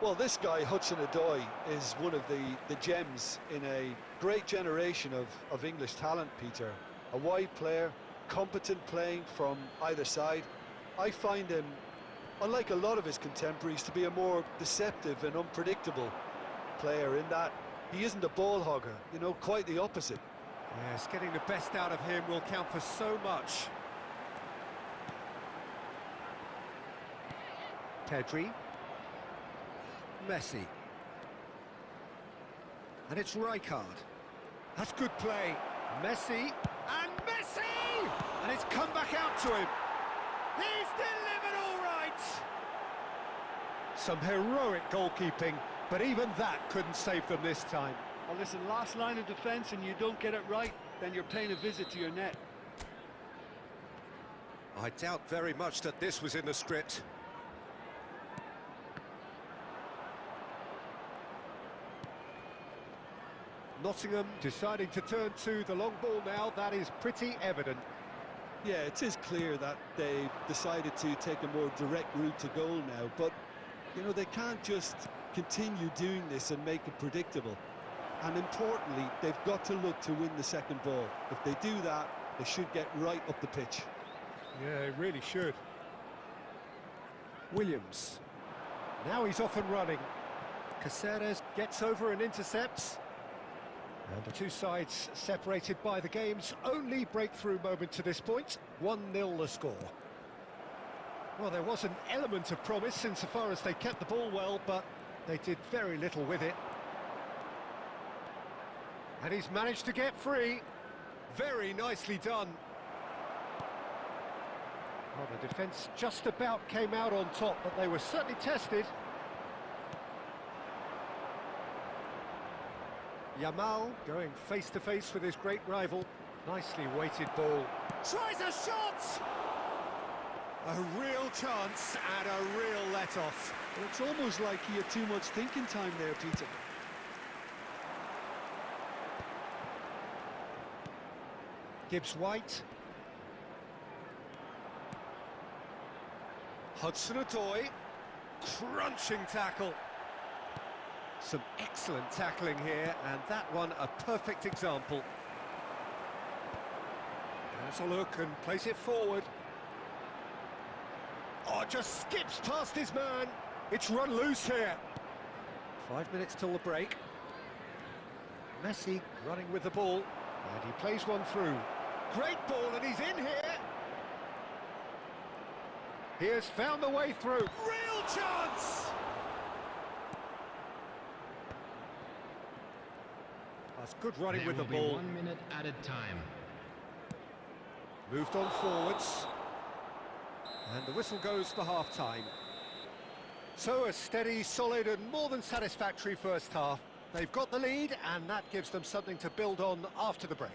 Well, this guy, Hudson-Odoi, is one of the gems in a great generation of English talent, Peter. A wide player, competent playing from either side. I find him, unlike a lot of his contemporaries, to be a more deceptive and unpredictable player in that he isn't a ball hogger, you know, quite the opposite. Yes, getting the best out of him will count for so much. Pedri. Messi. And it's Rijkaard. That's good play. Messi. And Messi! And it's come back out to him. He's delivered all right. Some heroic goalkeeping, but even that couldn't save them this time. Well, listen, last line of defence and you don't get it right, then you're paying a visit to your net. I doubt very much that this was in the script. Nottingham deciding to turn to the long ball now, that is pretty evident. Yeah, it is clear that they've decided to take a more direct route to goal now, but, you know, they can't just continue doing this and make it predictable. And importantly, they've got to look to win the second ball. If they do that, they should get right up the pitch. Yeah, they really should. Williams. Now he's off and running. Caceres gets over and intercepts. And the two sides separated by the game's only breakthrough moment to this point. 1-0 the score. Well, there was an element of promise insofar as they kept the ball well, but they did very little with it. And he's managed to get free. Very nicely done. Well, the defence just about came out on top, but they were certainly tested. Yamal going face-to-face with his great rival. Nicely weighted ball. Tries a shot! A real chance and a real let-off. It's almost like he had too much thinking time there, Peter. Gibbs-White. Hudson-Odoi. Crunching tackle. Some excellent tackling here, and that one a perfect example. Has a look and plays it forward. Oh, just skips past his man. It's run loose here. 5 minutes till the break. Messi running with the ball, and he plays one through. Great ball, and he's in here. He has found the way through. Real chance! That's good running with the ball. 1 minute added time. Moved on forwards. And the whistle goes for half-time. So a steady, solid and more than satisfactory first half. They've got the lead, and that gives them something to build on after the break.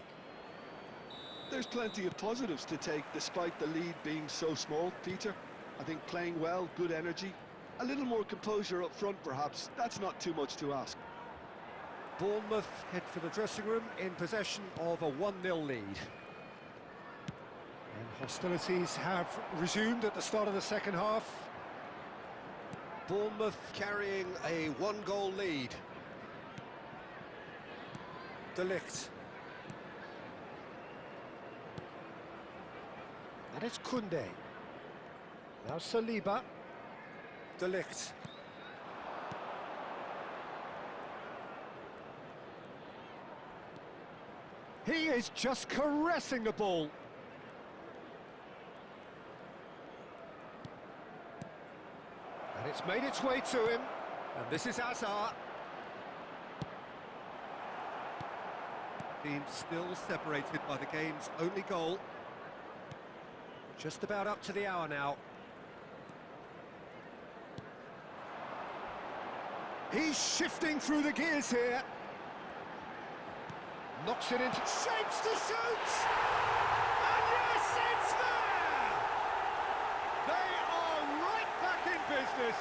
There's plenty of positives to take despite the lead being so small, Peter. I think playing well, good energy, a little more composure up front perhaps. That's not too much to ask. Bournemouth head for the dressing room in possession of a 1-0 lead. And hostilities have resumed at the start of the second half. Bournemouth carrying a 1-goal lead. De Ligt. And it's Koundé. Now Saliba. De Ligt. He is just caressing the ball. And it's made its way to him. And this is Hazard. Team still separated by the game's only goal. Just about up to the hour now. He's shifting through the gears here. Knocks it into... shapes to shoot! And yes, it's there! They are right back in business.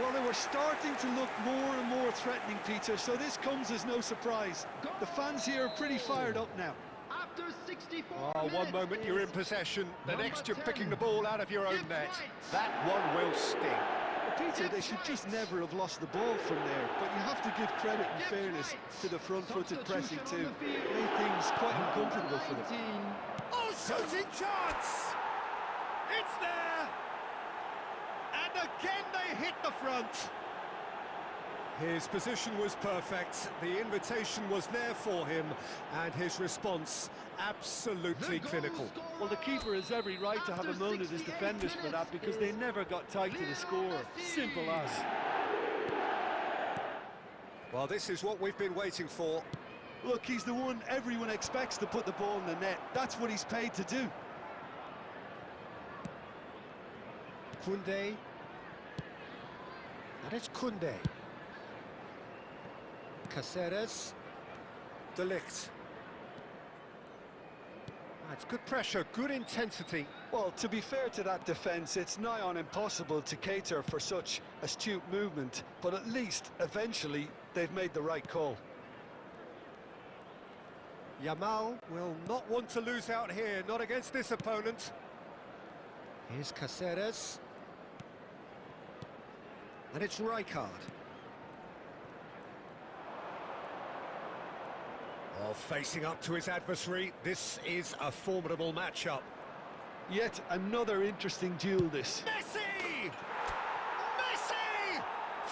Well, they were starting to look more and more threatening, Peter, so this comes as no surprise. The fans here are pretty fired up now. After 64 Oh, minutes one moment you're in possession, the next you're picking the ball out of your own net. That one will sting. Well, Peter, they should just never have lost the ball from there, but you have to give credit and fairness to the front-footed pressing too. Made things quite uncomfortable for them. Oh, shooting chance! It's there! And again they hit the front. His position was perfect, the invitation was there for him, and his response absolutely clinical. Well, the keeper has every right to have a moan at his defenders for that, because they never got tight to the score. Simple as. Well, this is what we've been waiting for. Look, he's the one everyone expects to put the ball in the net. That's what he's paid to do. Koundé. That is Koundé. Caceres. De Ligt. It's good pressure, good intensity. Well, to be fair to that defence, it's nigh on impossible to cater for such astute movement, but at least, eventually, they've made the right call. Yamal will not want to lose out here, not against this opponent. Here's Caceres. And it's Rijkaard. Oh, facing up to his adversary, this is a formidable matchup. Yet another interesting duel, this. Messi! Messi!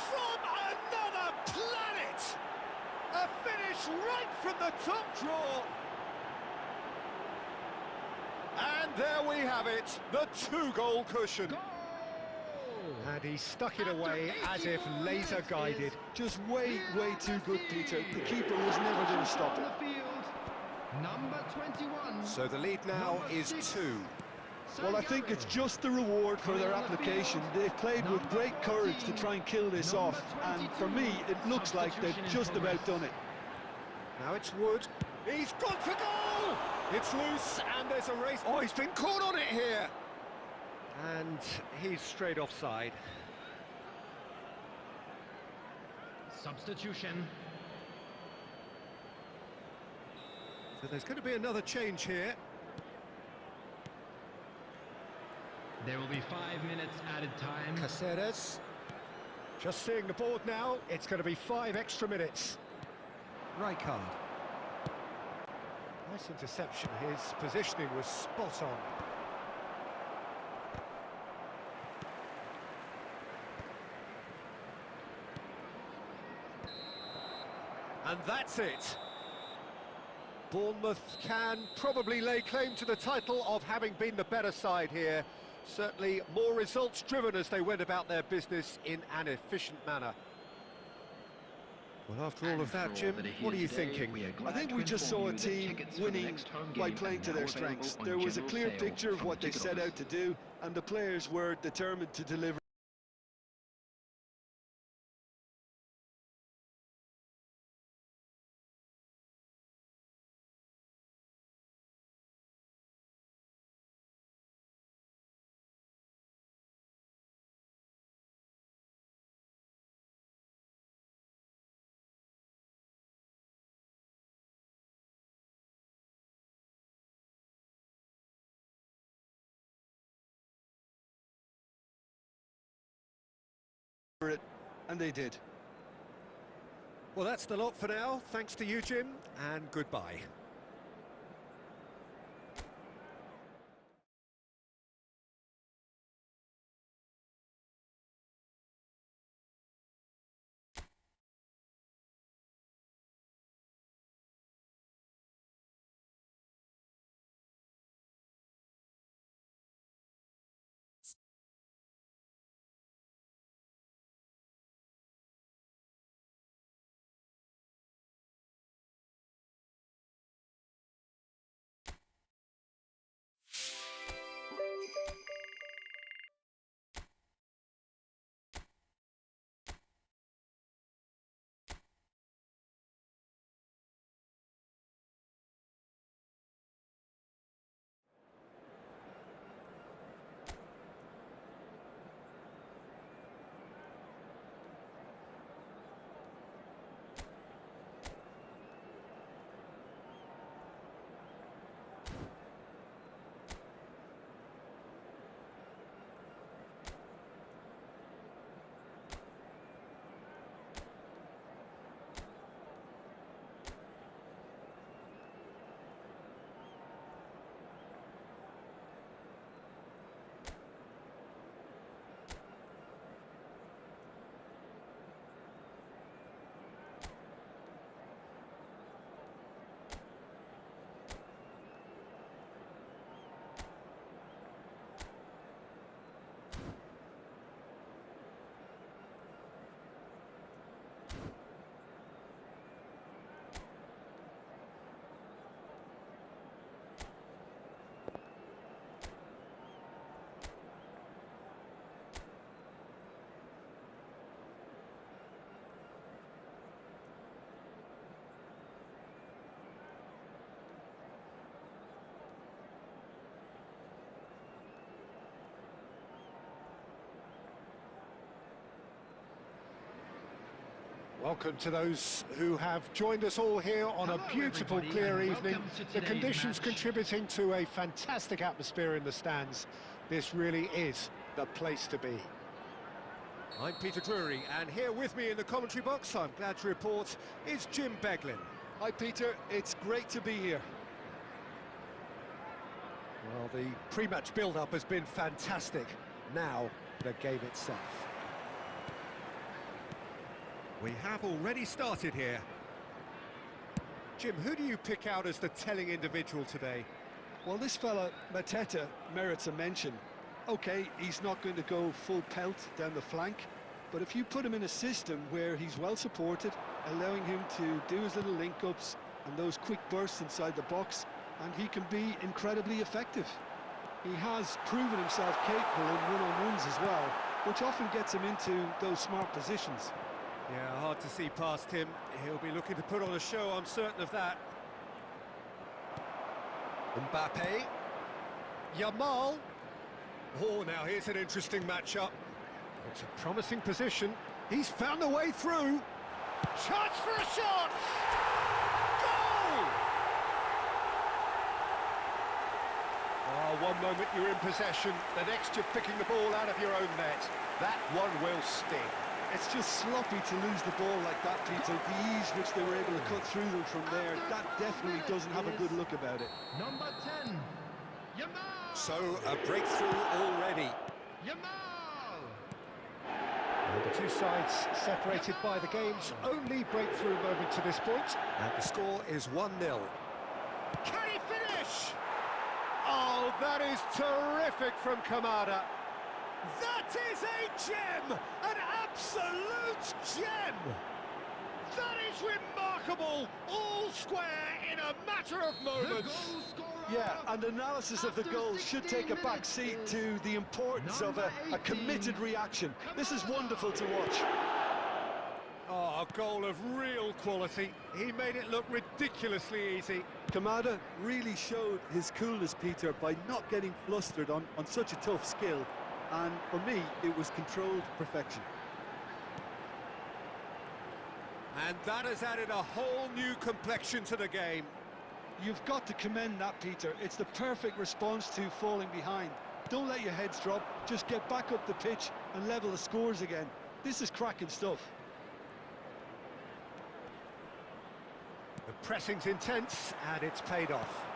From another planet! A finish right from the top draw. And there we have it, the two-goal cushion. Goal! And he stuck it away as if laser-guided. Just way too good, Peter. The keeper was never going to stop it. On the field, number 21. So the lead now is 2. Well, I think it's just the reward for their application. They've played with great courage to try and kill this off, and for me, it looks like they've just about done it. Now it's Wood. He's gone for goal! It's loose, and there's a race. Oh, he's been caught on it here! And he's straight offside. Substitution. So there's going to be another change here. There will be 5 minutes added time. Caceres. Just seeing the board now, it's going to be 5 extra minutes. Rijkaard. Nice interception, his positioning was spot on. And that's it. Bournemouth can probably lay claim to the title of having been the better side here. Certainly more results-driven as they went about their business in an efficient manner. Well, after all of that, Jim, what are you thinking? I think we just saw a team winning by playing to their strengths. There was a clear picture of what they set out to do, and the players were determined to deliver. It, and they did. Well, that's the lot for now. Thanks to you, Jim, and goodbye. Welcome to those who have joined us all here on a beautiful, clear evening. The conditions contributing to a fantastic atmosphere in the stands. This really is the place to be. I'm Peter Drury, and here with me in the commentary box, I'm glad to report, is Jim Beglin. Hi Peter, it's great to be here. Well, the pre-match build-up has been fantastic. Now, the game itself. We have already started here. Jim, who do you pick out as the telling individual today? Well, this fella, Mateta, merits a mention. OK, he's not going to go full pelt down the flank, but if you put him in a system where he's well supported, allowing him to do his little link-ups and those quick bursts inside the box, and he can be incredibly effective. He has proven himself capable in one-on-ones as well, which often gets him into those smart positions. Yeah, hard to see past him. He'll be looking to put on a show, I'm certain of that. Mbappé. Yamal. Oh, now here's an interesting matchup. It's a promising position. He's found a way through. Chance for a shot! Goal! Oh, one moment you're in possession, the next you're picking the ball out of your own net. That one will sting. It's just sloppy to lose the ball like that, Peter. The ease which they were able to cut through them from there, that definitely doesn't have a good look about it. Number 10, Yamal! So, a breakthrough already. Yamal! The two sides separated by the game's only breakthrough moment to this point. And the score is 1-0. Can he finish? Oh, that is terrific from Kamada. That is a gem! An absolute gem! That is remarkable! All square in a matter of moments. Yeah, and analysis of the goal should take a back seat to the importance of a committed reaction. This is wonderful to watch. Oh, a goal of real quality. He made it look ridiculously easy. Kamada really showed his coolness, Peter, by not getting flustered on such a tough skill. And for me, it was controlled perfection. And that has added a whole new complexion to the game. You've got to commend that, Peter. It's the perfect response to falling behind. Don't let your heads drop. Just get back up the pitch and level the scores again. This is cracking stuff. The pressing's intense, and it's paid off.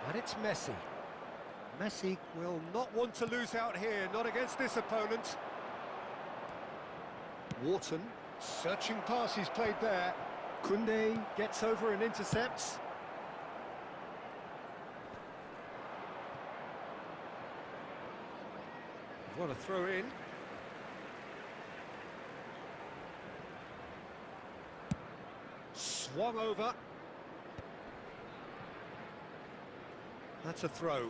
And it's Messi. Messi will not want to lose out here, not against this opponent. Wharton, searching pass he's played there. Koundé gets over and intercepts. What a throw in. Swung over. That's a throw.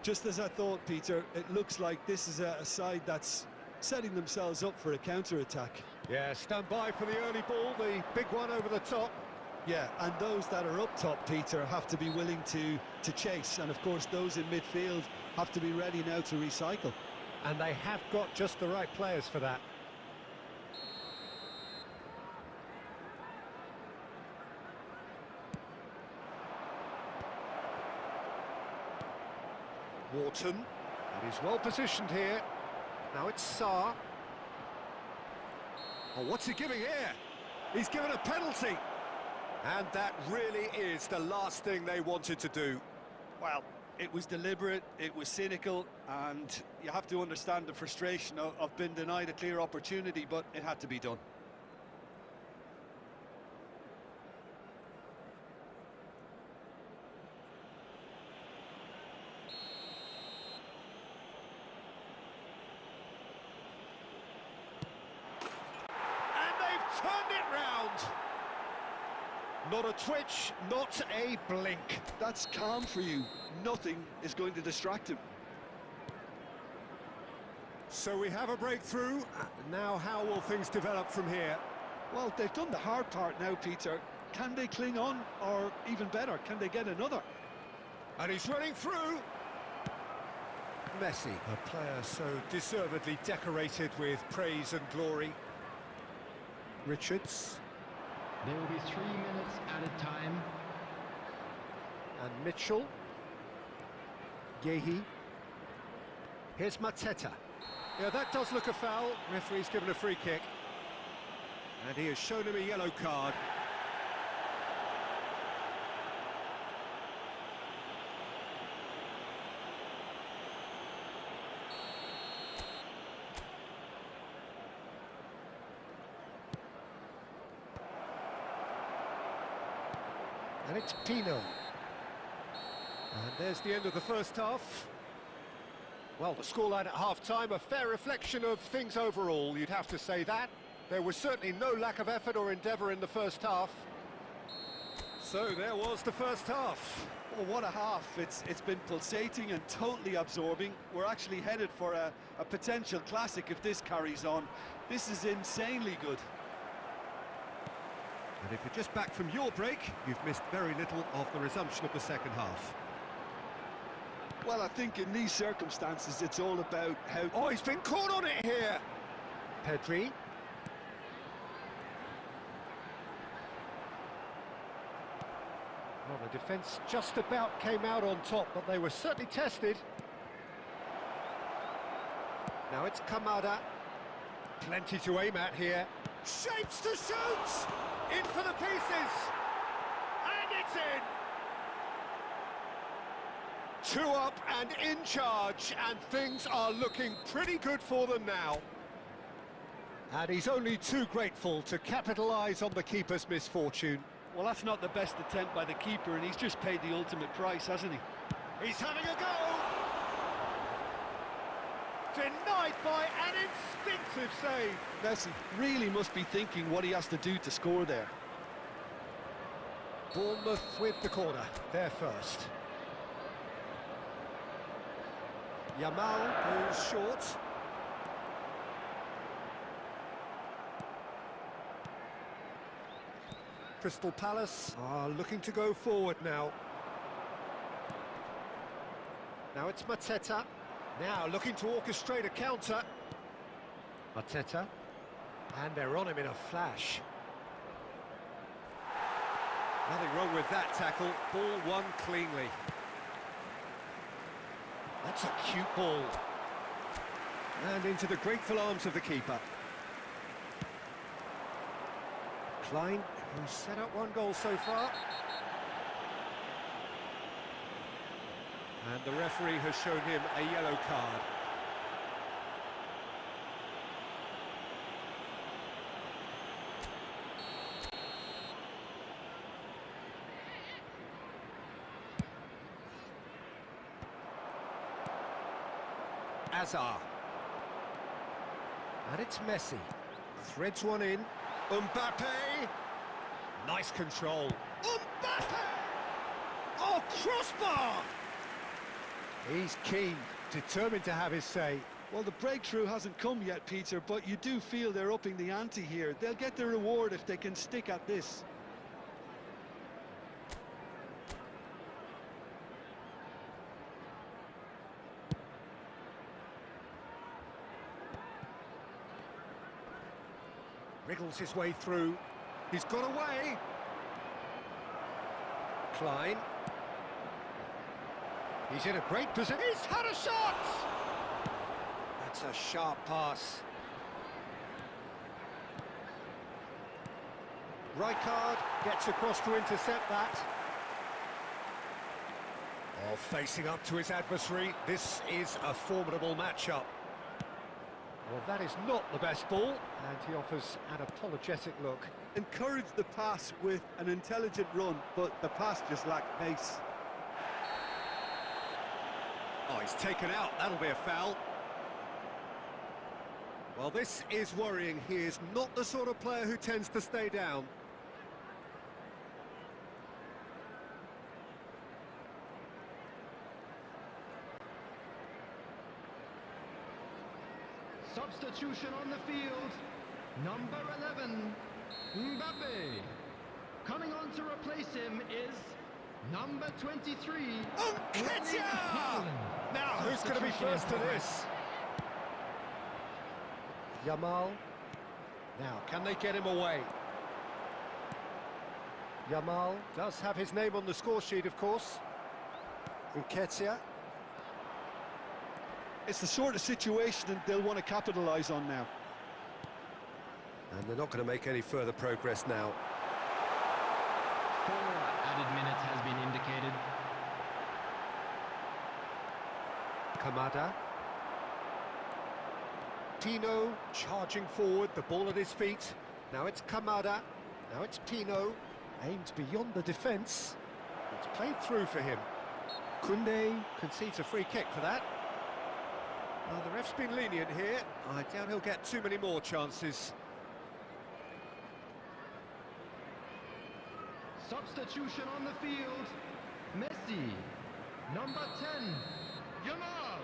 Just as I thought, Peter, it looks like this is a side that's setting themselves up for a counter-attack. Yeah, stand by for the early ball, the big one over the top. Yeah, and those that are up top, Peter, have to be willing to chase. And, of course, those in midfield have to be ready now to recycle. And they have got just the right players for that. Wharton, and he's well positioned here. Now it's Sarr. Oh, what's he giving here? He's given a penalty. And that really is the last thing they wanted to do. Well, it was deliberate, it was cynical, and you have to understand the frustration of being denied a clear opportunity, but it had to be done. Turned it round. Not a twitch, not a blink. That's calm for you. Nothing is going to distract him. So we have a breakthrough. Now how will things develop from here? Well, they've done the hard part now, Peter. Can they cling on, or even better, can they get another? And he's running through. Messi. A player so deservedly decorated with praise and glory. Richards. There will be 3 minutes added time. And Mitchell. Yehi. Here's Mateta. Yeah, that does look a foul. Referee's given a free kick. And he has shown him a yellow card. And it's Pino. And there's the end of the first half. Well, the scoreline at half-time, a fair reflection of things overall, you'd have to say that. There was certainly no lack of effort or endeavour in the first half. So there was the first half. Oh, what a half. It's been pulsating and totally absorbing. We're actually headed for a potential classic if this carries on. This is insanely good. And if you're just back from your break, you've missed very little of the resumption of the second half. Well, I think in these circumstances, it's all about how... Oh, he's been caught on it here! Pedri. Well, the defence just about came out on top, but they were certainly tested. Now it's Kamada. Plenty to aim at here. Shapes to shoot! In for the pieces! And it's in! 2 up and in charge, and things are looking pretty good for them now. And he's only too grateful to capitalise on the keeper's misfortune. Well, that's not the best attempt by the keeper, and he's just paid the ultimate price, hasn't he? He's having a go! Denied by an instinctive save. Messi really must be thinking what he has to do to score there. Bournemouth with the corner, they're first. Yamal goes short. Crystal Palace are looking to go forward now. Now it's Mateta. Now looking to orchestrate a counter. Mateta. And they're on him in a flash. Nothing wrong with that tackle. Ball won cleanly. That's a cute ball. And into the grateful arms of the keeper. Klein, who's set up 1 goal so far. And the referee has shown him a yellow card. Azar. And it's Messi. Threads one in. Mbappé. Nice control. Mbappé! Oh, crossbar! He's keen, determined to have his say. Well, the breakthrough hasn't come yet, Peter, but you do feel they're upping the ante here. They'll get the reward if they can stick at this. Wriggles his way through. He's got away. Klein. He's in a great position. He's had a shot! That's a sharp pass. Rijkaard gets across to intercept that. Oh, facing up to his adversary. This is a formidable matchup. Well, that is not the best ball, and he offers an apologetic look. Encourage the pass with an intelligent run, but the pass just lacked pace. Oh, he's taken out. That'll be a foul. Well, this is worrying. He is not the sort of player who tends to stay down. Substitution on the field. Number 11, Mbappé. Coming on to replace him is number 23, Nketiah! Now, who's going to be first to this? Yamal. Now, can they get him away? Yamal does have his name on the score sheet, of course. Nketiah. It's the sort of situation that they'll want to capitalise on now. And they're not going to make any further progress now. 4 added minutes has been indicated. Kamada. Tino charging forward, the ball at his feet. Now it's Kamada. Now it's Tino. Aimed beyond the defence. It's played through for him. Kunde concedes a free kick for that. Well, the ref's been lenient here. I doubt he'll get too many more chances. Substitution on the field. Messi. Number 10. Yamal.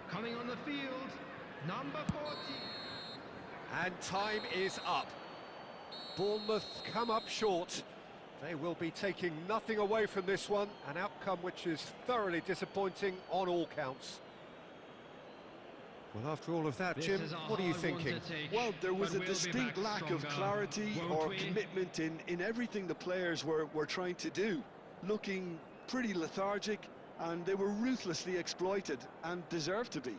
Coming on the field. Number 40. And time is up. Bournemouth come up short. They will be taking nothing away from this one. An outcome which is thoroughly disappointing on all counts. Well, after all of that, Jim, what are you thinking? Well, there was a distinct lack of clarity or commitment in everything the players were trying to do. Looking pretty lethargic, and they were ruthlessly exploited and deserved to be.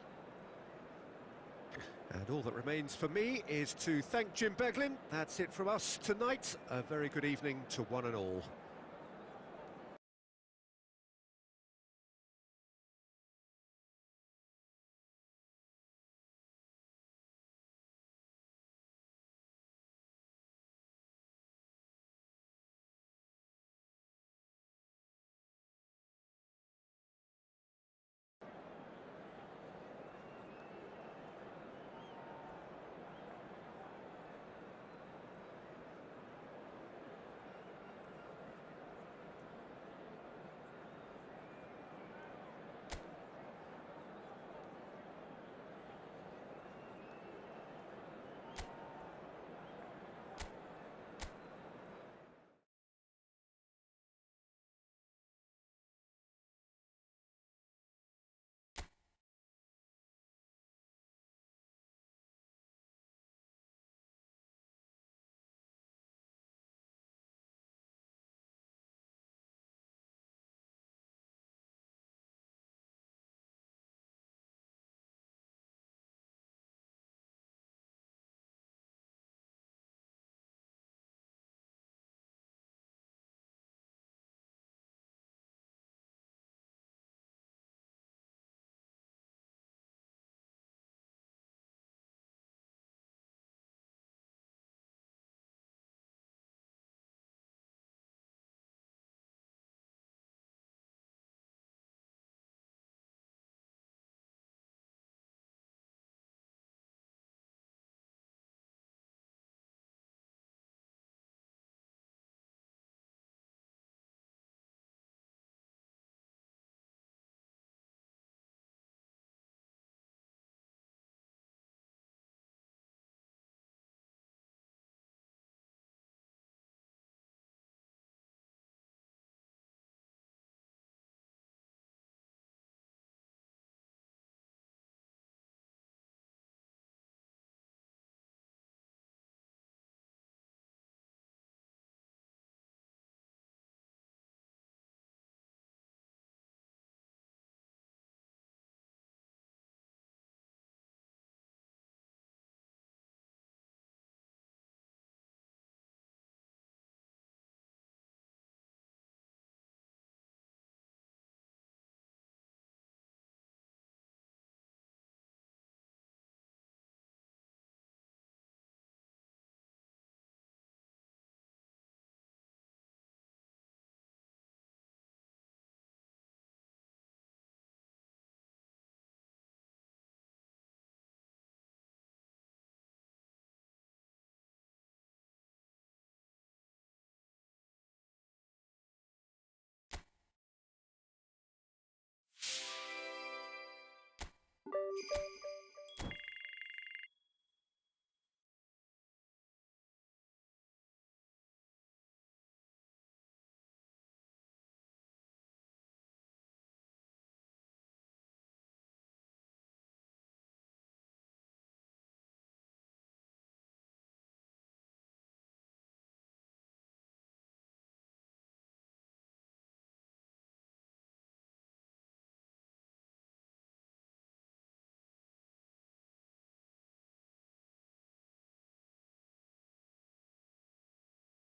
And all that remains for me is to thank Jim Beglin. That's it from us tonight. A very good evening to one and all.